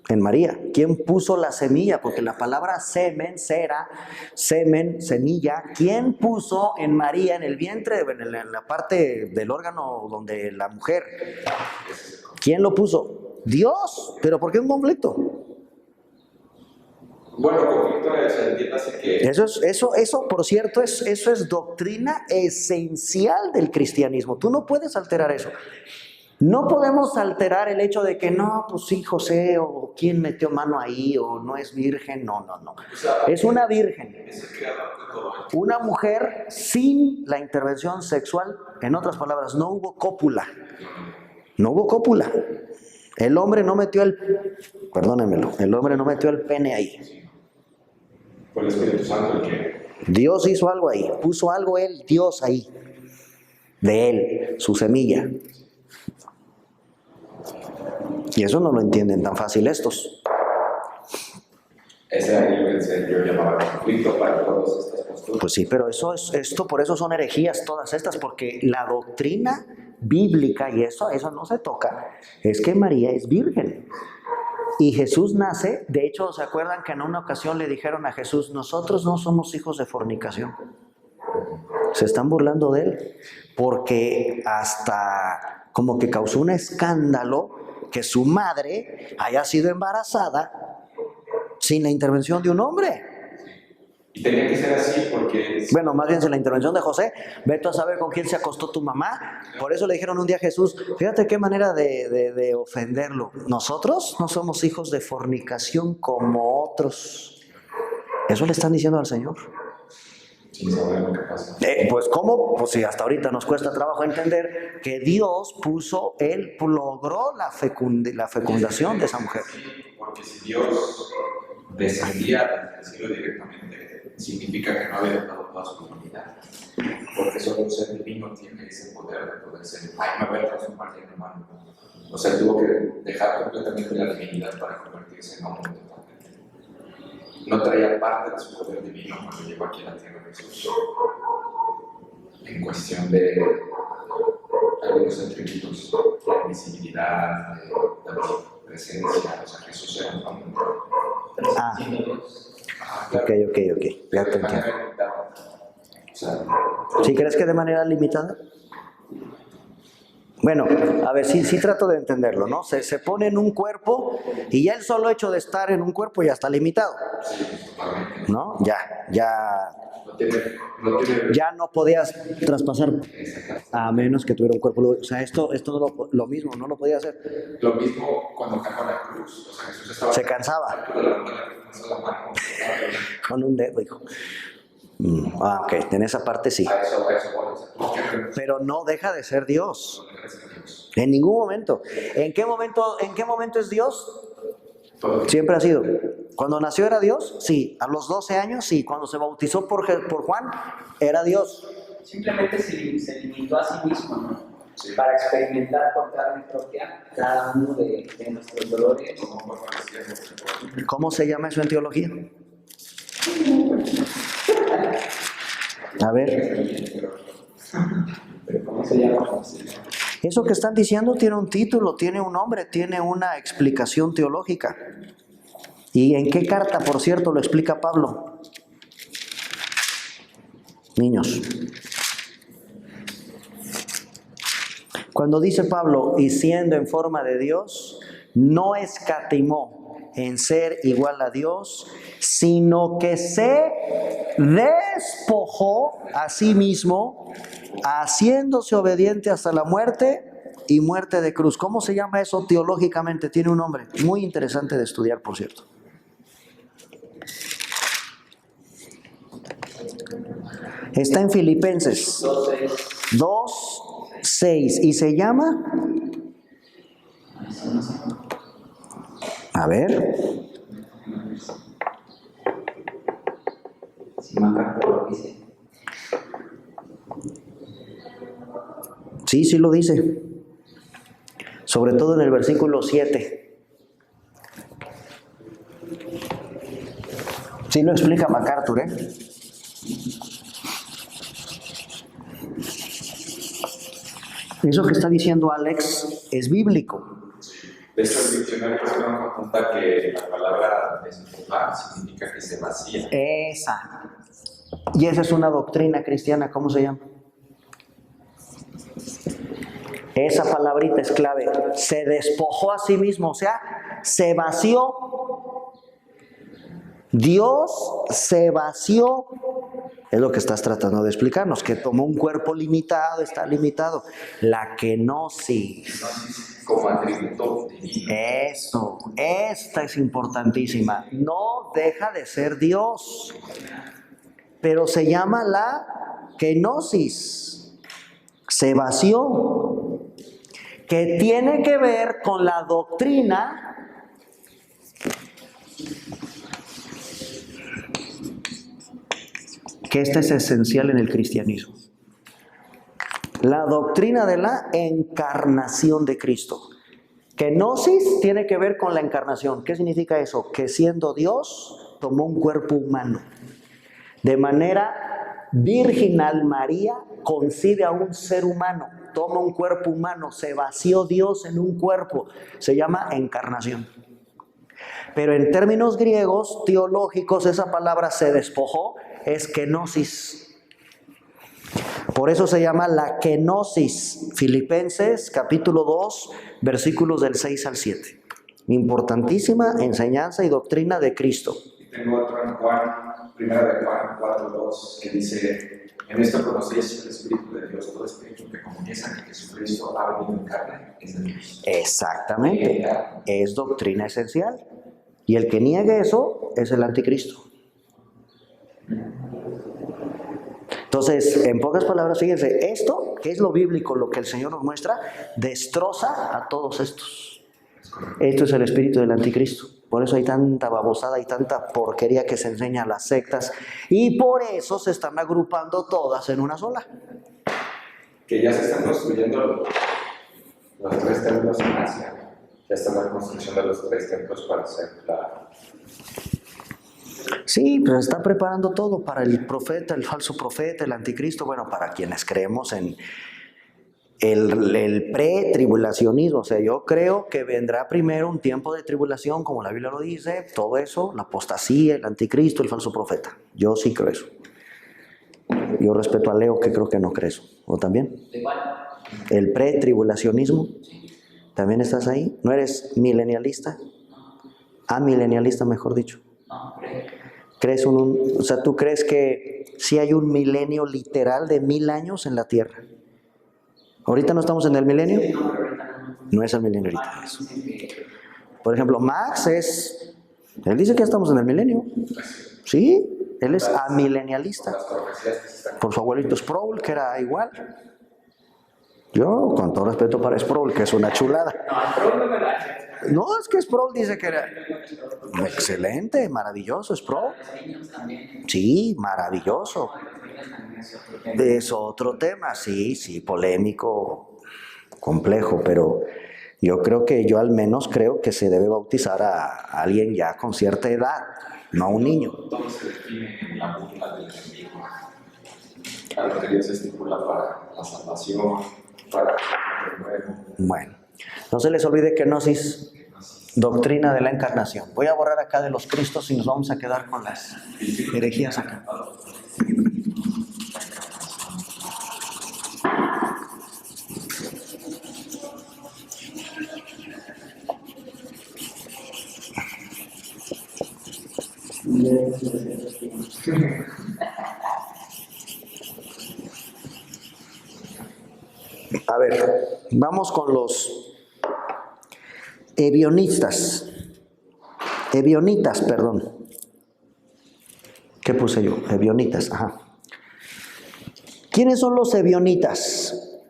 En María. ¿Quién puso la semilla? Porque la palabra semen, cera, semen, semilla, ¿quién puso en María, en el vientre, en la parte del órgano donde la mujer? ¿Quién lo puso? Dios. ¿Pero por qué un conflicto? bueno, conflicto entiéndase que Eso, por cierto, eso es doctrina esencial del cristianismo. Tú no puedes alterar eso. No podemos alterar el hecho de que no, pues sí, José, o quién metió mano ahí, o no es virgen, no. Es una virgen, es el creador de todo esto. una mujer sin la intervención sexual, en otras palabras, no hubo cópula. No hubo cópula. El hombre no metió el hombre no metió el pene ahí. Por el Espíritu Santo el que Dios hizo algo ahí, puso algo él, Dios ahí, de él, su semilla. Y eso no lo entienden tan fácil estos. ese era el que yo llamaba conflicto para todas estas posturas. Pues sí, pero por eso son herejías todas estas, porque la doctrina bíblica, y eso no se toca, es que María es virgen. Y Jesús nace, de hecho, ¿se acuerdan que en una ocasión le dijeron a Jesús, nosotros no somos hijos de fornicación? Se están burlando de él, porque hasta como que causó un escándalo que su madre haya sido embarazada sin la intervención de un hombre. Y tenía que ser así porque... Bueno, más bien en la intervención de José, vete a saber con quién se acostó tu mamá. Por eso le dijeron un día a Jesús, fíjate qué manera de ofenderlo. Nosotros no somos hijos de fornicación como otros. Eso le están diciendo al Señor. Sin saber lo que pasa. Pues ¿cómo? Pues si hasta ahorita nos cuesta trabajo entender que Dios puso, Él logró la fecundación de esa mujer. Sí, porque si Dios descendía del cielo directamente, significa que no había dejado toda su humanidad. Porque solo un ser divino tiene ese poder de poder ser. Ay, me voy a transformar en humano. O sea, tuvo que dejar completamente la divinidad para convertirse en hombre totalmente. No traía parte de su poder divino cuando llegó aquí a la tierra de Jesús. En cuestión de algunos atributos, de invisibilidad, de presencia, o sea, Jesús era un hombre. Ah, Claro. ok, ya te De manera entiendo. limitada. O sea, ¿Sí crees que de manera limitada? Bueno, a ver, sí trato de entenderlo, ¿no? Se pone en un cuerpo y ya el solo hecho de estar en un cuerpo ya está limitado, totalmente. ¿no? Ya No tiene no podías traspasar a menos que tuviera un cuerpo. O sea, esto no lo mismo, no lo podía hacer. lo mismo cuando cagó la cruz. O sea, Jesús estaba Se cansaba levantando la mano. con un dedo, hijo. Ok, en esa parte sí. A eso, bueno, o sea, tuvo que renunciar Pero no deja de ser Dios. a Dios. En ningún momento. ¿En qué momento es Dios? Todo. Siempre ha sido. Cuando nació era Dios, sí. A los 12 años, sí. Cuando se bautizó por Juan, era Dios. Simplemente se limitó a sí mismo, ¿no? Sí. Para experimentar por carne propia cada uno de nuestros dolores. Como por parecer, ¿Cómo se llama eso en teología? A ver, Pero ¿cómo se llama? eso que están diciendo tiene un título, tiene un nombre, tiene una explicación teológica. ¿Y en qué carta, por cierto, lo explica Pablo? Niños. Cuando dice Pablo, y siendo en forma de Dios, no escatimó en ser igual a Dios, sino que se despojó a sí mismo, haciéndose obediente hasta la muerte y muerte de cruz. ¿Cómo se llama eso teológicamente? Tiene un nombre muy interesante de estudiar, por cierto. Está en Filipenses 2:6 y se llama, a ver, Si Macaco lo dice. sí lo dice, sobre todo en el versículo 7. Sí lo explica MacArthur, ¿eh? Eso que está diciendo Alex es bíblico. de hecho, el diccionario apunta que la palabra despojar significa que se vacía. Esa. Y esa es una doctrina cristiana, ¿cómo se llama? Esa palabrita es clave. Se despojó a sí mismo, o sea, se vació. Dios se vació. Es lo que estás tratando de explicarnos, que tomó un cuerpo limitado, está limitado. La kenosis. Como atributo divino. Eso, esta es importantísima. No deja de ser Dios, pero se llama la kenosis. Se vació, que tiene que ver con la doctrina que esta es esencial en el cristianismo. La doctrina de la encarnación de Cristo. Kenosis tiene que ver con la encarnación. ¿Qué significa eso? Que siendo Dios, tomó un cuerpo humano. De manera virginal, María concibe a un ser humano, toma un cuerpo humano, se vació Dios en un cuerpo. Se llama encarnación. Pero en términos griegos, teológicos, esa palabra se despojó, es kenosis. Por eso se llama la kenosis. Filipenses capítulo 2, versículos del 6 al 7. Importantísima enseñanza y doctrina de Cristo. Tengo otro en Juan Primera de Juan 4:2, que dice: en esto conocéis el Espíritu de Dios, todo espíritu que confiesa que Jesucristo ha venido en carne es de Dios. Exactamente, es doctrina esencial. Y el que niegue eso es el anticristo. Entonces, en pocas palabras, fíjense, esto, que es lo bíblico, lo que el Señor nos muestra, destroza a todos estos. Esto es el espíritu del anticristo. Por eso hay tanta babosada y tanta porquería que se enseña a las sectas. Y por eso se están agrupando todas en una sola. Que ya se están construyendo los 3 templos en Asia. Ya está la construcción de los 3 templos para hacer la... Sí, pero está preparando todo para el profeta, el falso profeta, el anticristo. Bueno, para quienes creemos en el pre-tribulacionismo. O sea, yo creo que vendrá primero un tiempo de tribulación, como la Biblia lo dice, todo eso, la apostasía, el anticristo, el falso profeta. Yo sí creo eso. Yo respeto a Leo, que creo que no cree eso. ¿O también? El pre-tribulacionismo. ¿También estás ahí? ¿No eres milenialista? Amilenialista, mejor dicho. ¿Crees o sea, tú crees que sí hay un milenio literal de 1000 años en la Tierra? ¿Ahorita no estamos en el milenio? No es el milenio ahorita eso. Por ejemplo, Max él dice que ya estamos en el milenio. Sí, él es amilenialista. Por su abuelito Sproul, que era igual. Yo, con todo respeto para Sproul, que es una chulada. No, es que Sproul dice que era excelente, maravilloso Sproul. Sí, maravilloso. Es otro tema, sí, polémico, complejo, pero yo creo que yo al menos creo que se debe bautizar a alguien ya con cierta edad, no a un niño. Todo se define en la voluntad del enemigo. A lo que Dios estipula para la salvación, para el nuevo. Bueno, no se les olvide que Gnosis, doctrina de la encarnación. Voy a borrar acá de los Cristos y nos vamos a quedar con las herejías acá. A ver, vamos con los ebionitas, perdón. ¿Qué puse yo? Ebionitas, ajá. ¿Quiénes son los ebionitas?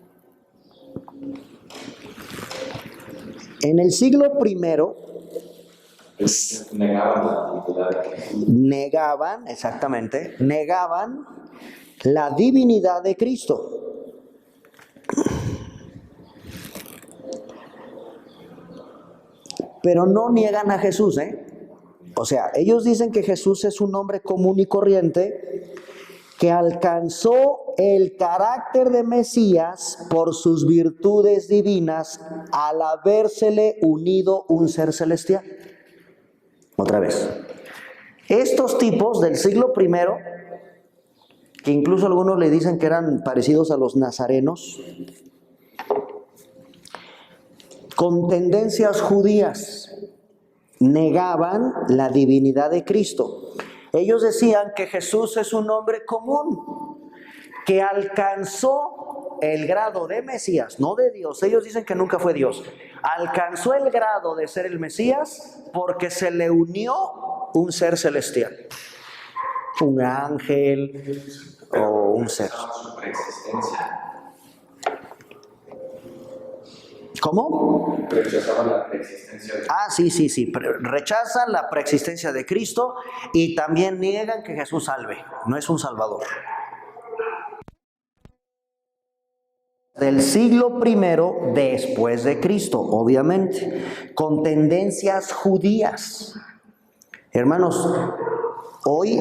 En el siglo primero Negaban la divinidad de Jesús. negaban la divinidad de Cristo. Pero no niegan a Jesús, O sea, ellos dicen que Jesús es un hombre común y corriente que alcanzó el carácter de Mesías por sus virtudes divinas al habérsele unido un ser celestial. Otra vez. Estos tipos del siglo primero, que incluso algunos le dicen que eran parecidos a los nazarenos, con tendencias judías, negaban la divinidad de Cristo. Ellos decían que Jesús es un hombre común, que alcanzó el grado de Mesías, no de Dios. Ellos dicen que nunca fue Dios. Alcanzó el grado de ser el Mesías porque se le unió un ser celestial, un ángel o un ser. Su preexistencia. ¿Cómo? Rechazaban la preexistencia de Sí. Rechazan la preexistencia de Cristo y también niegan que Jesús salve. No es un salvador. Del siglo primero después de Cristo, obviamente, con tendencias judías. Hermanos, hoy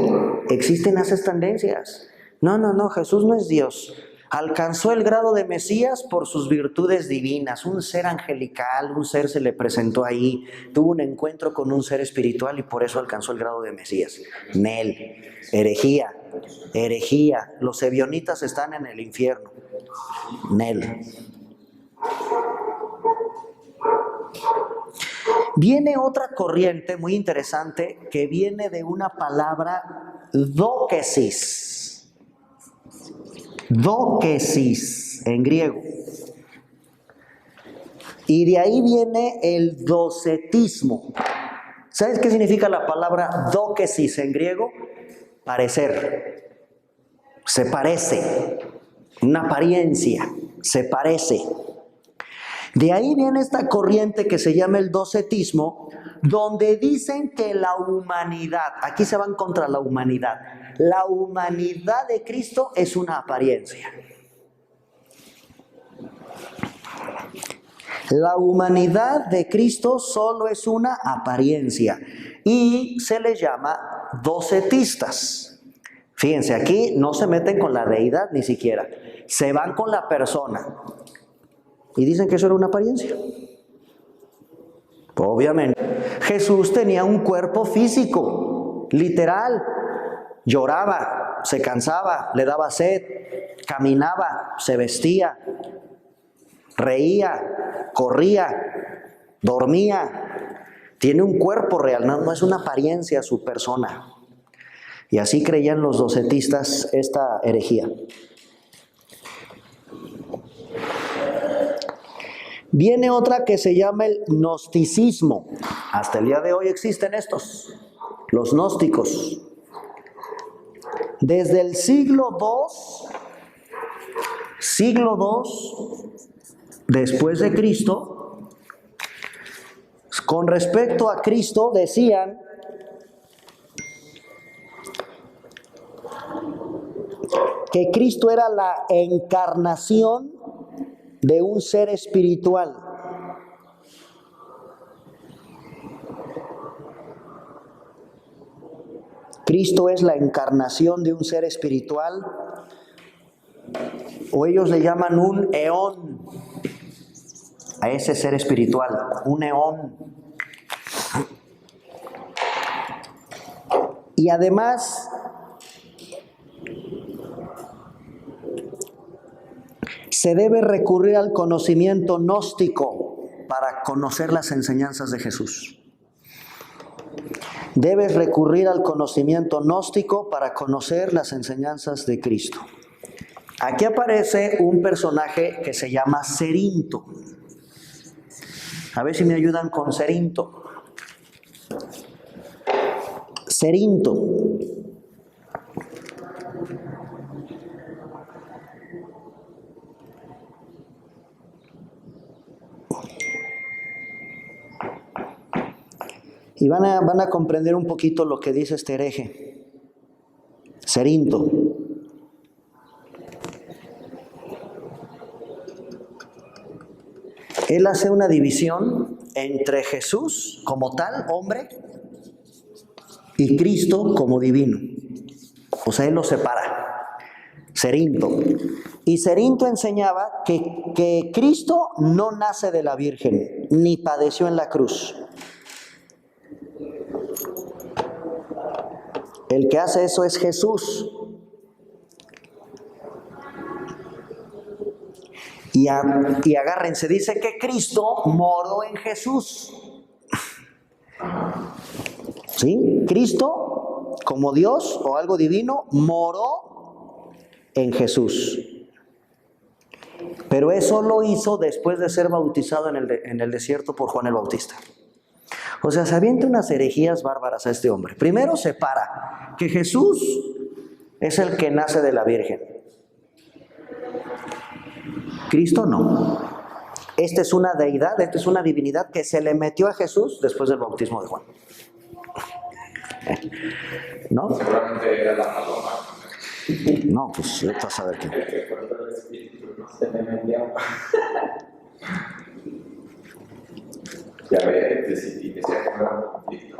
existen esas tendencias. No, Jesús no es Dios. Alcanzó el grado de Mesías por sus virtudes divinas, un ser angelical, un ser se le presentó ahí, tuvo un encuentro con un ser espiritual y por eso alcanzó el grado de Mesías. Nel, herejía, los ebionitas están en el infierno. Nel. Viene otra corriente muy interesante que viene de una palabra dókesis. Dókesis en griego. Y de ahí viene el docetismo. ¿Sabes qué significa la palabra dókesis en griego? Parecer. Se parece. Una apariencia. Se parece. De ahí viene esta corriente que se llama el docetismo, donde dicen que la humanidad, aquí se van contra la humanidad de Cristo es una apariencia. La humanidad de Cristo solo es una apariencia y se les llama docetistas. Fíjense, aquí no se meten con la deidad ni siquiera, se van con la persona y dicen que eso era una apariencia. Obviamente, Jesús tenía un cuerpo físico, literal, lloraba, se cansaba, le daba sed, caminaba, se vestía, reía, corría, dormía. Tiene un cuerpo real, no es una apariencia su persona. Y así creían los docetistas esta herejía. Viene otra que se llama el gnosticismo. Hasta el día de hoy existen estos, los gnósticos. Desde el siglo II después de Cristo, con respecto a Cristo decían que Cristo era la encarnación de un ser espiritual. Cristo es la encarnación de un ser espiritual, o ellos le llaman un eón a ese ser espiritual, un eón. Y además se debe recurrir al conocimiento gnóstico para conocer las enseñanzas de Jesús. Debes recurrir al conocimiento gnóstico para conocer las enseñanzas de Cristo. Aquí aparece un personaje que se llama Cerinto. A ver si me ayudan con Cerinto. Cerinto. Y van a comprender un poquito lo que dice este hereje. Cerinto. Él hace una división entre Jesús como tal, hombre, y Cristo como divino. O sea, él los separa. Cerinto. Y Cerinto enseñaba que Cristo no nace de la Virgen, ni padeció en la cruz. El que hace eso es Jesús. Y agárrense, dice que Cristo moró en Jesús. ¿Sí? Cristo, como Dios o algo divino, moró en Jesús. Pero eso lo hizo después de ser bautizado en el desierto por Juan el Bautista. O sea, se avienta unas herejías bárbaras a este hombre. Primero separa que Jesús es el que nace de la Virgen. Cristo no. Esta es una deidad, esta es una divinidad que se le metió a Jesús después del bautismo de Juan. ¿No? Seguramente era la paloma. No, pues vete a saber qué. Se me metió. Ya ve, decidí que sea como un conflicto.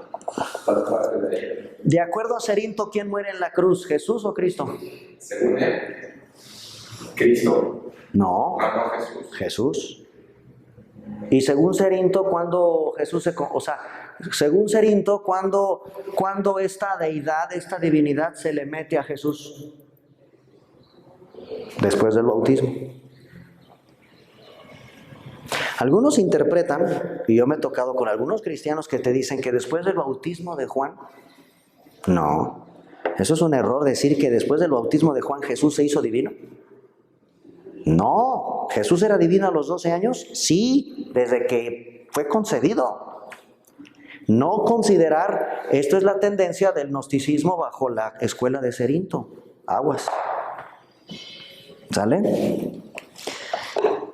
De acuerdo a Cerinto, ¿quién muere en la cruz? ¿Jesús o Cristo? Según él, Cristo. No, No Jesús. Jesús. Y según Cerinto, cuando Jesús según Cerinto, cuando esta deidad, esta divinidad se le mete a Jesús después del bautismo. Algunos interpretan, y yo me he tocado con algunos cristianos que te dicen que después del bautismo de Juan, no, Eso es un error decir que después del bautismo de Juan Jesús se hizo divino. No, ¿Jesús era divino a los 12 años? Sí, desde que fue concebido. No considerar, esto es la tendencia del gnosticismo bajo la escuela de Cerinto. Aguas. ¿Sale?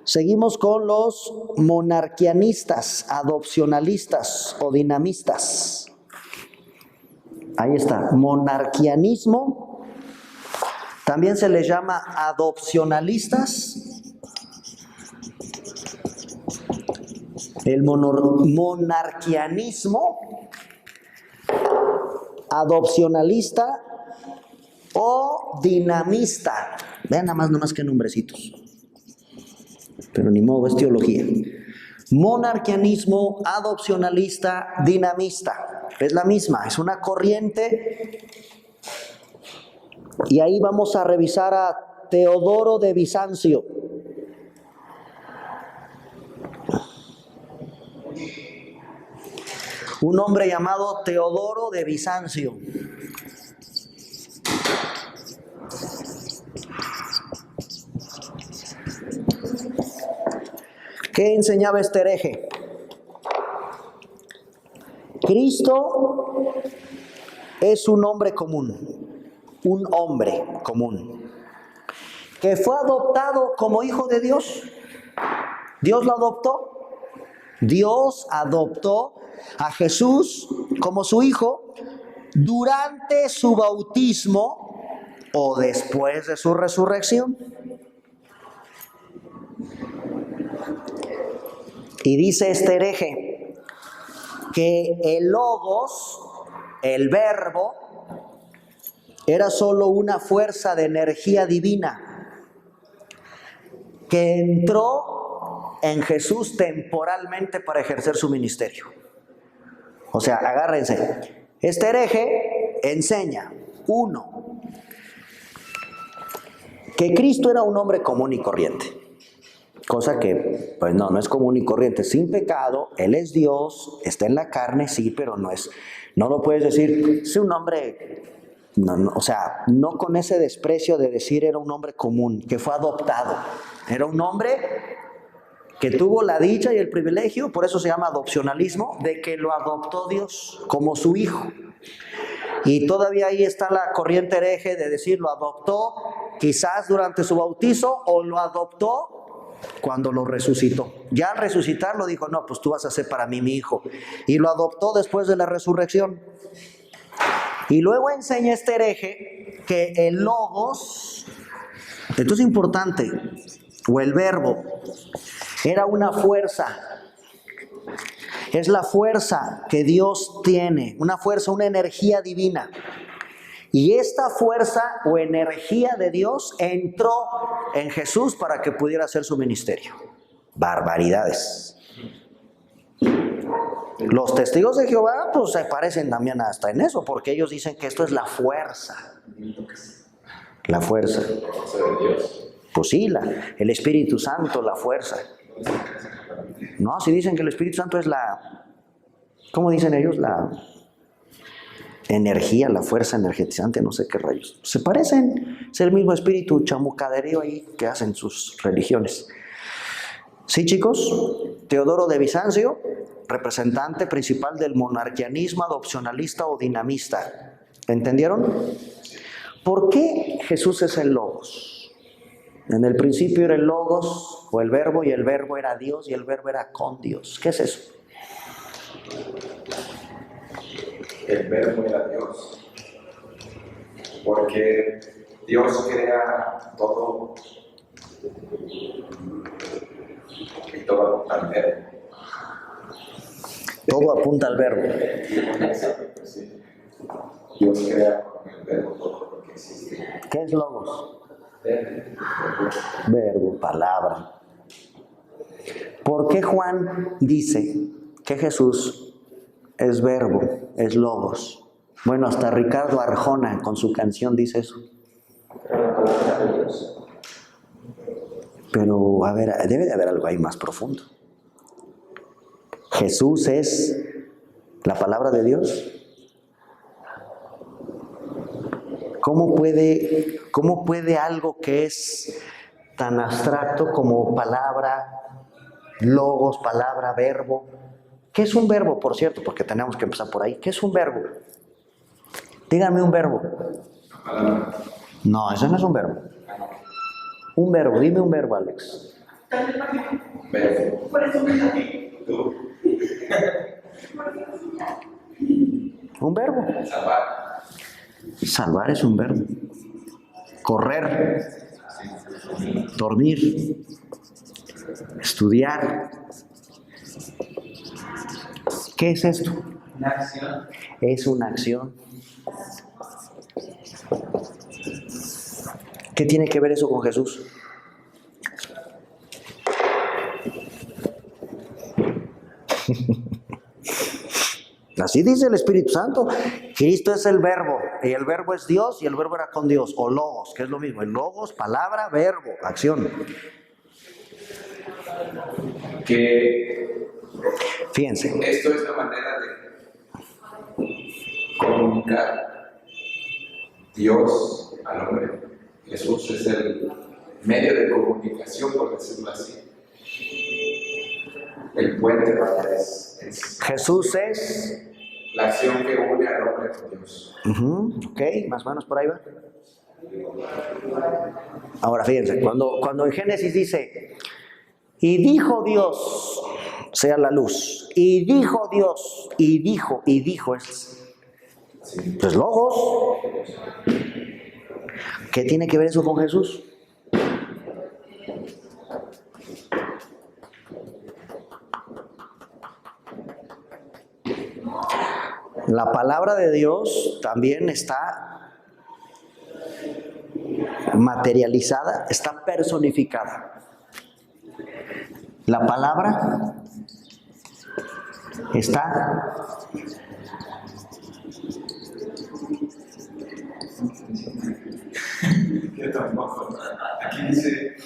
Seguimos con los monarquianistas, adopcionalistas o dinamistas. Ahí está, monarquianismo. También se les llama adopcionalistas. El monarquianismo, adopcionalista o dinamista. Vean nada más que nombrecitos. Pero ni modo, es teología. Monarquianismo, adopcionalista, dinamista. Es la misma, es una corriente. Y ahí vamos a revisar a Teodoro de Bizancio. Un hombre llamado Teodoro de Bizancio. ¿Qué enseñaba este hereje? Cristo es un hombre común, que fue adoptado como hijo de Dios. Dios lo adoptó. Dios adoptó a Jesús como su hijo durante su bautismo o después de su resurrección. Y dice este hereje que el logos, el verbo, era solo una fuerza de energía divina que entró en Jesús temporalmente para ejercer su ministerio. O sea, agárrense. Este hereje enseña, uno, que Cristo era un hombre común y corriente. Cosa que, pues no es común y corriente, sin pecado. Él es Dios, está en la carne, sí, pero no lo puedes decir, es un hombre, o sea, no con ese desprecio de decir era un hombre común, que fue adoptado. Era un hombre que tuvo la dicha y el privilegio, por eso se llama adopcionalismo, de que lo adoptó Dios como su hijo. Y todavía ahí está la corriente hereje de decir lo adoptó quizás durante su bautizo o lo adoptó cuando lo resucitó. Ya al resucitarlo dijo, no, pues tú vas a ser para mí mi hijo. Y lo adoptó después de la resurrección. Y luego enseña este hereje que el logos, esto es importante, o el verbo, era una fuerza. Es la fuerza que Dios tiene, una fuerza, una energía divina. Y esta fuerza o energía de Dios entró en Jesús para que pudiera hacer su ministerio. Barbaridades. Los testigos de Jehová pues se parecen también hasta en eso, porque ellos dicen que esto es la fuerza. La fuerza. Pues sí, el Espíritu Santo, la fuerza. No, si dicen que el Espíritu Santo es la, ¿cómo dicen ellos? La energía, la fuerza energetizante, no sé qué rayos. Se parecen, es el mismo espíritu chamucadereo ahí que hacen sus religiones. Sí, chicos, Teodoro de Bizancio, representante principal del monarquianismo, adopcionalista o dinamista. ¿Entendieron? ¿Por qué Jesús es el logos? En el principio era el logos o el verbo, y el verbo era Dios y el verbo era con Dios. ¿Qué es eso? El verbo era Dios, porque Dios crea todo y todo apunta al verbo. Todo apunta al verbo. Sí. Dios crea con el verbo todo lo que existe. ¿Qué es logos? Verbo. Verbo, palabra. ¿Por qué Juan dice que Jesús es verbo, es logos? Bueno, hasta Ricardo Arjona con su canción dice eso. Pero, a ver, debe de haber algo ahí más profundo. ¿Jesús es la palabra de Dios? ¿Cómo puede algo que es tan abstracto como palabra, logos, palabra, verbo? ¿Qué es un verbo, por cierto? Porque tenemos que empezar por ahí. ¿Qué es un verbo? Díganme un verbo. No, eso no es un verbo. Un verbo, dime un verbo, Alex. Verbo. Tú. Un verbo. Salvar. Salvar es un verbo. Correr, dormir, estudiar. ¿Qué es esto? Una acción. Es una acción. ¿Qué tiene que ver eso con Jesús? Así dice el Espíritu Santo. Cristo es el verbo, y el verbo es Dios, y el verbo era con Dios, o logos, que es lo mismo. El logos, palabra, verbo, acción. Que Fíjense. esto es la manera de comunicar Dios al hombre. Jesús es el medio de comunicación, por decirlo así. El puente para es Jesús es... la acción que une al hombre con Dios. Ok, más o menos por ahí va. Ahora fíjense, cuando en Génesis dice, y dijo Dios, sea la luz, y dijo Dios, y dijo es, pues logos. ¿Qué tiene que ver eso con Jesús? La palabra de Dios también está materializada, está personificada. La palabra está Aquí dice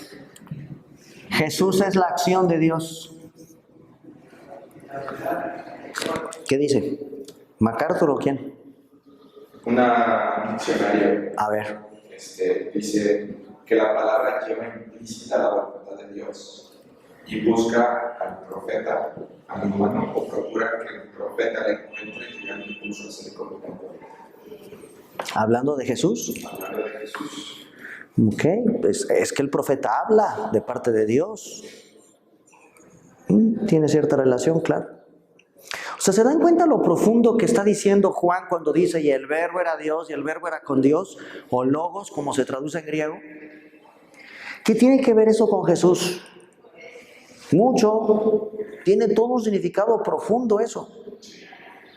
Jesús es la acción de Dios. ¿Qué dice? ¿MacArthur o quién? un diccionario. A ver. Dice que la palabra lleva implícita la voluntad de Dios y busca al profeta, al humano, o procura que el profeta le encuentre y le impulso a ser comunicado. Hablando de Jesús. Hablando de Jesús. Ok, pues es que el profeta habla de parte de Dios. Tiene cierta relación, claro. O sea, ¿se dan cuenta lo profundo que está diciendo Juan cuando dice, y el verbo era Dios, y el verbo era con Dios, o logos, como se traduce en griego? ¿Qué tiene que ver eso con Jesús? Mucho. Tiene todo un significado profundo eso.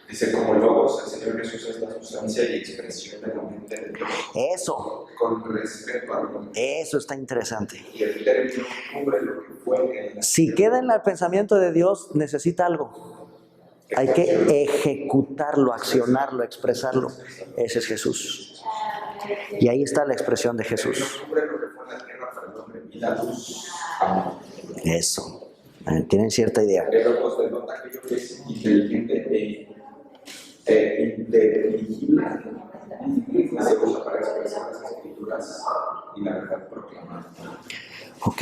Dice, como logos, el Señor Jesús es la sustancia y expresión de la mente de Dios. Eso. Con respeto al hombre. Eso está interesante. Y el término cubre lo que fue en la... Si queda en el pensamiento de Dios, necesita algo. Hay que ejecutarlo, accionarlo, expresarlo. Ese es Jesús. Y ahí está la expresión de Jesús. Cubre lo que fue en la tierra para el hombre y la luz. Eso. Tienen cierta idea. El logos denota aquello que es inteligente e inteligible. Se usa para expresar las escrituras y la verdad proclamada. ¿Ok?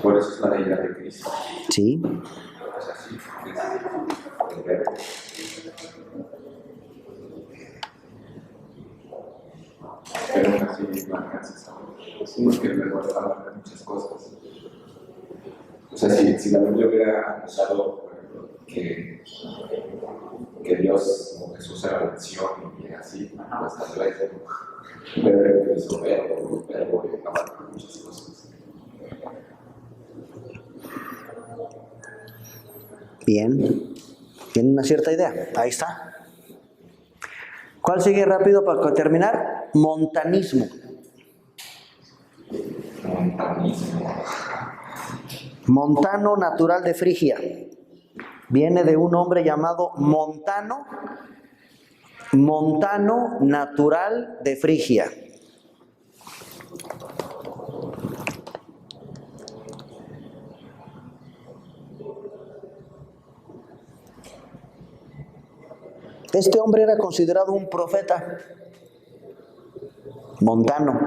Por eso es la deidad de Cristo. Sí. Es así, es el verbo. Pero aún así no alcanzas a ver. Porque el verbo habla de muchas cosas. O sea, si la Biblia hubiera usado, por ejemplo, que Dios o Jesús era la acción y así, pues tal vez, pero él utilizó verbo y abarca muchas cosas. Bien. Tienen una cierta idea. Ahí está. ¿Cuál sigue rápido para terminar? Montanismo. Montano, natural de Frigia. Viene de un hombre llamado Montano. Montano, natural de Frigia. Este hombre era considerado un profeta. Montano.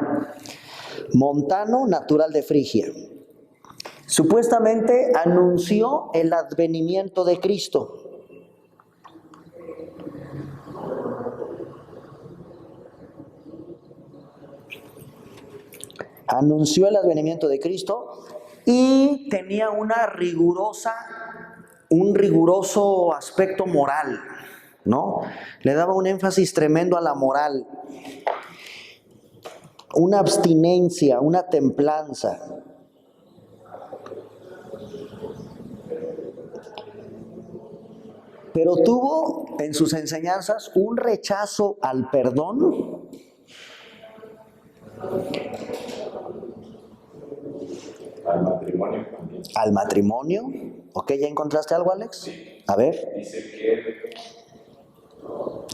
Montano, natural de Frigia. Supuestamente anunció el advenimiento de Cristo. Anunció el advenimiento de Cristo y tenía un riguroso aspecto moral, ¿no? Le daba un énfasis tremendo a la moral, una abstinencia, una templanza. Pero tuvo en sus enseñanzas un rechazo al perdón, al matrimonio también. Al matrimonio. ¿Ok? ¿Ya encontraste algo, Alex? Sí. A ver. Dice que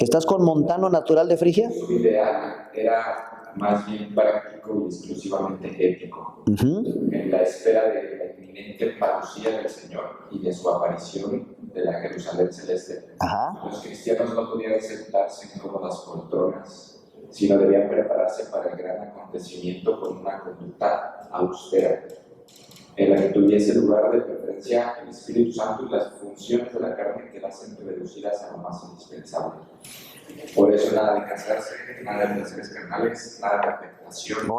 ¿Estás con Montano, natural de Frigia? su ideal era más bien práctico y exclusivamente ético. En la espera de la inminente parucía del Señor y de su aparición de la Jerusalén celeste. Ajá. Los cristianos no podían sentarse en cómodas poltronas, sino debían prepararse para el gran acontecimiento con una conducta austera, en la que tuviese lugar de preferencia el Espíritu Santo y las funciones de la carne quedasen reducidas a lo más indispensable. Por eso nada de casarse, nada de placeres carnales, nada de afectación,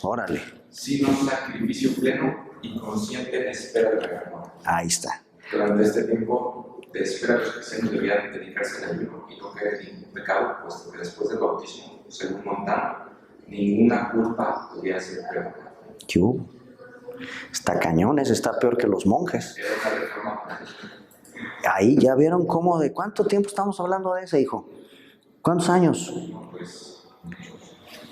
Órale. sino un sacrificio pleno y consciente en espera de la muerte. Ahí está. Durante este tiempo de espera, los cristianos debían dedicarse al ayuno y no caer en ningún pecado, puesto que después del bautismo, según Montano, ninguna culpa podía ser perdonada. Está cañón, ese está peor que los monjes. Era una reforma. Ahí ya vieron cómo, ¿de cuánto tiempo estamos hablando de ese, hijo? ¿Cuántos años? Pues,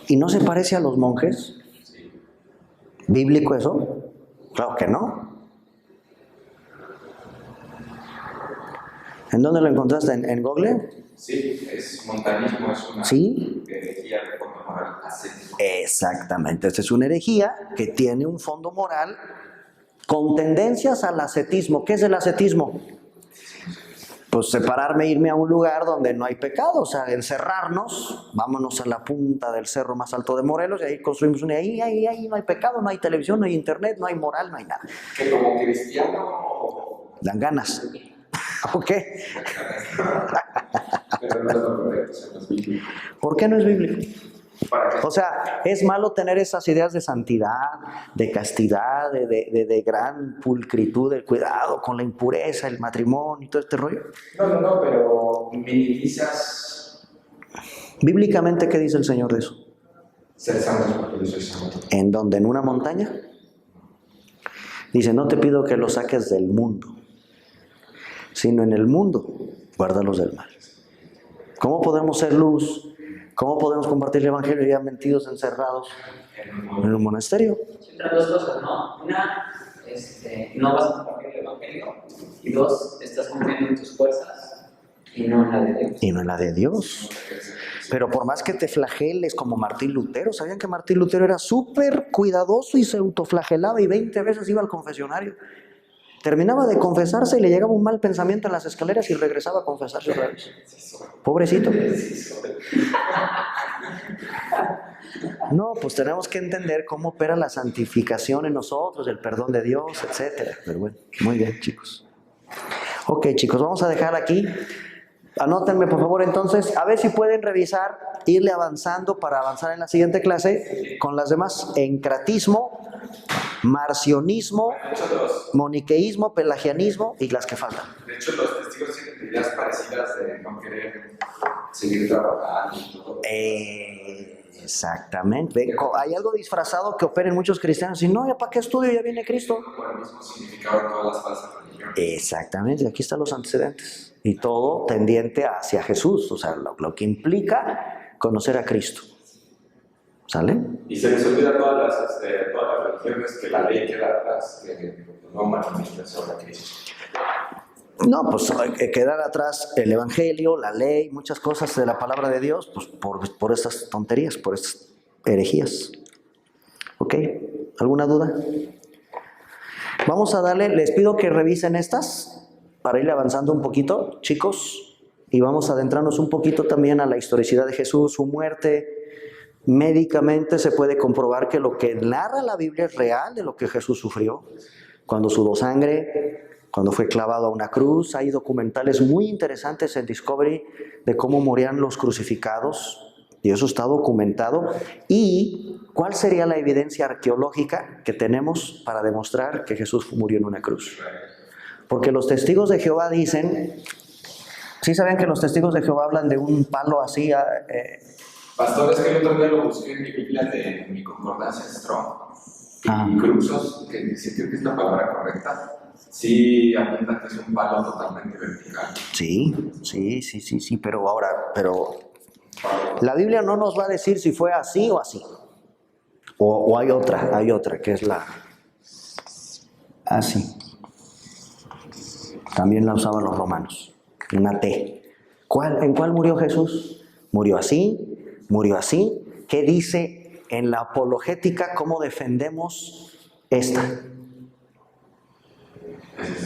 ¿Y no se parece a los monjes? sí. ¿Bíblico eso? Claro que no. ¿En dónde lo encontraste? ¿En Google? Sí, es montanismo, es una ¿Sí? herejía de fondo moral ascético. Exactamente, esta es una herejía que tiene un fondo moral con tendencias al ascetismo. ¿Qué es el ascetismo? Pues separarme, irme a un lugar donde no hay pecado, o sea, encerrarnos, vámonos a la punta del cerro más alto de Morelos y ahí construimos una, ahí no hay pecado, no hay televisión, no hay internet, no hay moral, no hay nada. Que como cristiano... Dan ganas. ¿Ok? Pero no es lo correcto, no es bíblico. ¿Por qué no es bíblico? ¿Para qué? O sea, es malo tener esas ideas de santidad, de castidad, de gran pulcritud, de cuidado con la impureza, el matrimonio y todo este rollo. No, pero minimizas Bíblicamente, ¿qué dice el Señor de eso? ser santos porque yo soy santo. ¿En dónde? ¿En una montaña? Dice, no te pido que los saques del mundo, sino en el mundo, guárdalos del mal. ¿Cómo podemos ser luz? ¿Cómo podemos compartir el Evangelio ya metidos, encerrados en un monasterio? Entran dos cosas, ¿no? Una, no vas a compartir el Evangelio. Y dos, estás confiando en tus fuerzas y no en la de Dios. Y no en la de Dios. Pero por más que te flageles como Martín Lutero, ¿sabían que Martín Lutero era súper cuidadoso y se autoflagelaba y 20 veces iba al confesionario? Terminaba de confesarse y le llegaba un mal pensamiento en las escaleras y regresaba a confesarse otra vez. Pobrecito. No, pues tenemos que entender cómo opera la santificación en nosotros, el perdón de Dios, etcétera. Pero bueno, muy bien, chicos. Ok, chicos, vamos a dejar aquí. Anótenme, por favor, entonces, a ver si pueden revisar, irle avanzando para avanzar en la siguiente clase con las demás. Encratismo, marcionismo, moniqueísmo, pelagianismo y las que faltan. De hecho, los testigos tienen ideas parecidas de no querer seguir trabajando y todo. Exactamente. Hay algo disfrazado que opera en muchos cristianos. Y no, ¿ya para qué estudio? Ya viene Cristo. Por el mismo significado en todas las falsas religiones. Exactamente, aquí están los antecedentes. Y todo tendiente hacia Jesús, o sea, lo que implica conocer a Cristo. ¿Sale? Y se les olvida todas las religiones que la ley queda atrás, que no manifiestan sobre Cristo. No, pues hay que quedar atrás el Evangelio, la ley, muchas cosas de la palabra de Dios, pues por estas tonterías, por estas herejías. ¿Ok? ¿Alguna duda? Vamos a darle, les pido que revisen estas para ir avanzando un poquito, chicos, y vamos a adentrarnos un poquito también a la historicidad de Jesús, su muerte, Médicamente se puede comprobar que lo que narra la Biblia es real de lo que Jesús sufrió cuando sudó sangre, cuando fue clavado a una cruz. Hay documentales muy interesantes en Discovery de cómo morían los crucificados, y eso está documentado. ¿Y cuál sería la evidencia arqueológica que tenemos para demostrar que Jesús murió en una cruz? Porque los testigos de Jehová dicen, ¿sí saben que los testigos de Jehová hablan de un palo así? Pastor, es que el otro día lo busqué en mi Biblia de mi concordancia Strong. Y cruxos, que sí creo que es la palabra correcta, sí apunta que es un palo totalmente vertical. Sí, pero la Biblia no nos va a decir si fue así o así. O hay otra, que es la así. También la usaban los romanos, una T. ¿En cuál murió Jesús? ¿Murió así? ¿Murió así? ¿Qué dice en la apologética? ¿Cómo defendemos esta?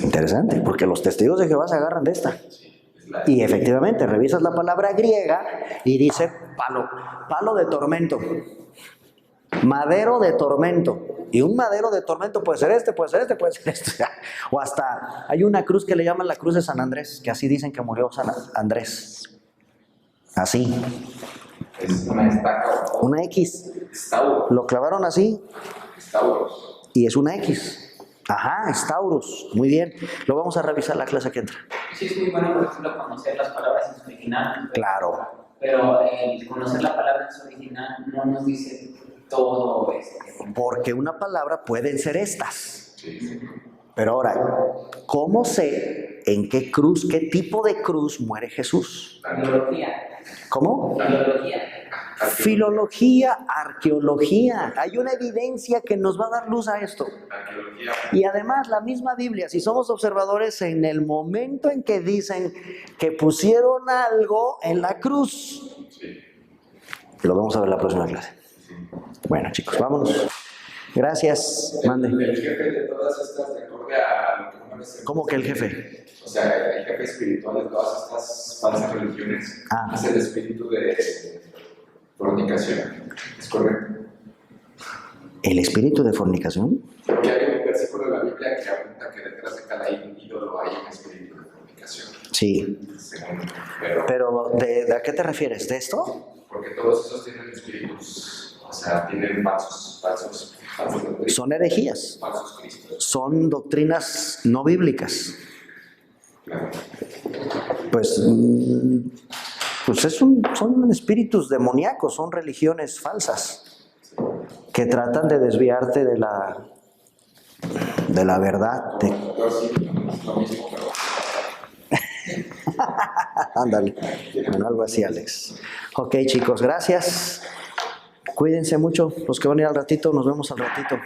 Interesante, porque los testigos de Jehová se agarran de esta. Y efectivamente, revisas la palabra griega y dice palo de tormento, madero de tormento. Y un madero de tormento puede ser este, puede ser este, puede ser este. O hasta hay una cruz que le llaman la cruz de San Andrés, que así dicen que murió San Andrés. Así. Es una estaca. Una X. Estauro. Lo clavaron así. Estauros. Y es una X. Ajá, Estaurus. Muy bien. Lo vamos a revisar la clase que entra. Sí, es muy bueno, por ejemplo, conocer las palabras en su original. Claro. Pero conocer la palabra en su original no nos dice todo esto. Porque una palabra pueden ser estas. Pero ahora, ¿cómo sé en qué cruz, qué tipo de cruz muere Jesús? Filología. ¿Cómo? Filología. Filología, arqueología. Hay una evidencia que nos va a dar luz a esto. Y además la misma Biblia, si somos observadores, en el momento en que dicen que pusieron algo en la cruz. Lo vamos a ver en la próxima clase. Bueno, chicos, vámonos. Gracias. Mande. El jefe de todas estas, de acuerdo a lo que uno les... ¿Cómo que el jefe? O sea, el jefe espiritual de todas estas falsas religiones es el espíritu de fornicación. ¿Es correcto? ¿El espíritu de fornicación? Porque hay un versículo de la Biblia que apunta que detrás de cada ídolo hay un espíritu de fornicación. Sí. Pero ¿de a qué te refieres? ¿De esto? Porque todos esos tienen espíritus, o sea, tienen falsos doctrinas. Son herejías. Falsos cristos. Son doctrinas no bíblicas. Claro. Pues son espíritus demoníacos, son religiones falsas que tratan de desviarte de la verdad. Yo sí, lo mismo, pero... Ándale, bueno, algo así, Alex. Ok, chicos, gracias. Cuídense mucho. Los que van a ir al ratito, nos vemos al ratito.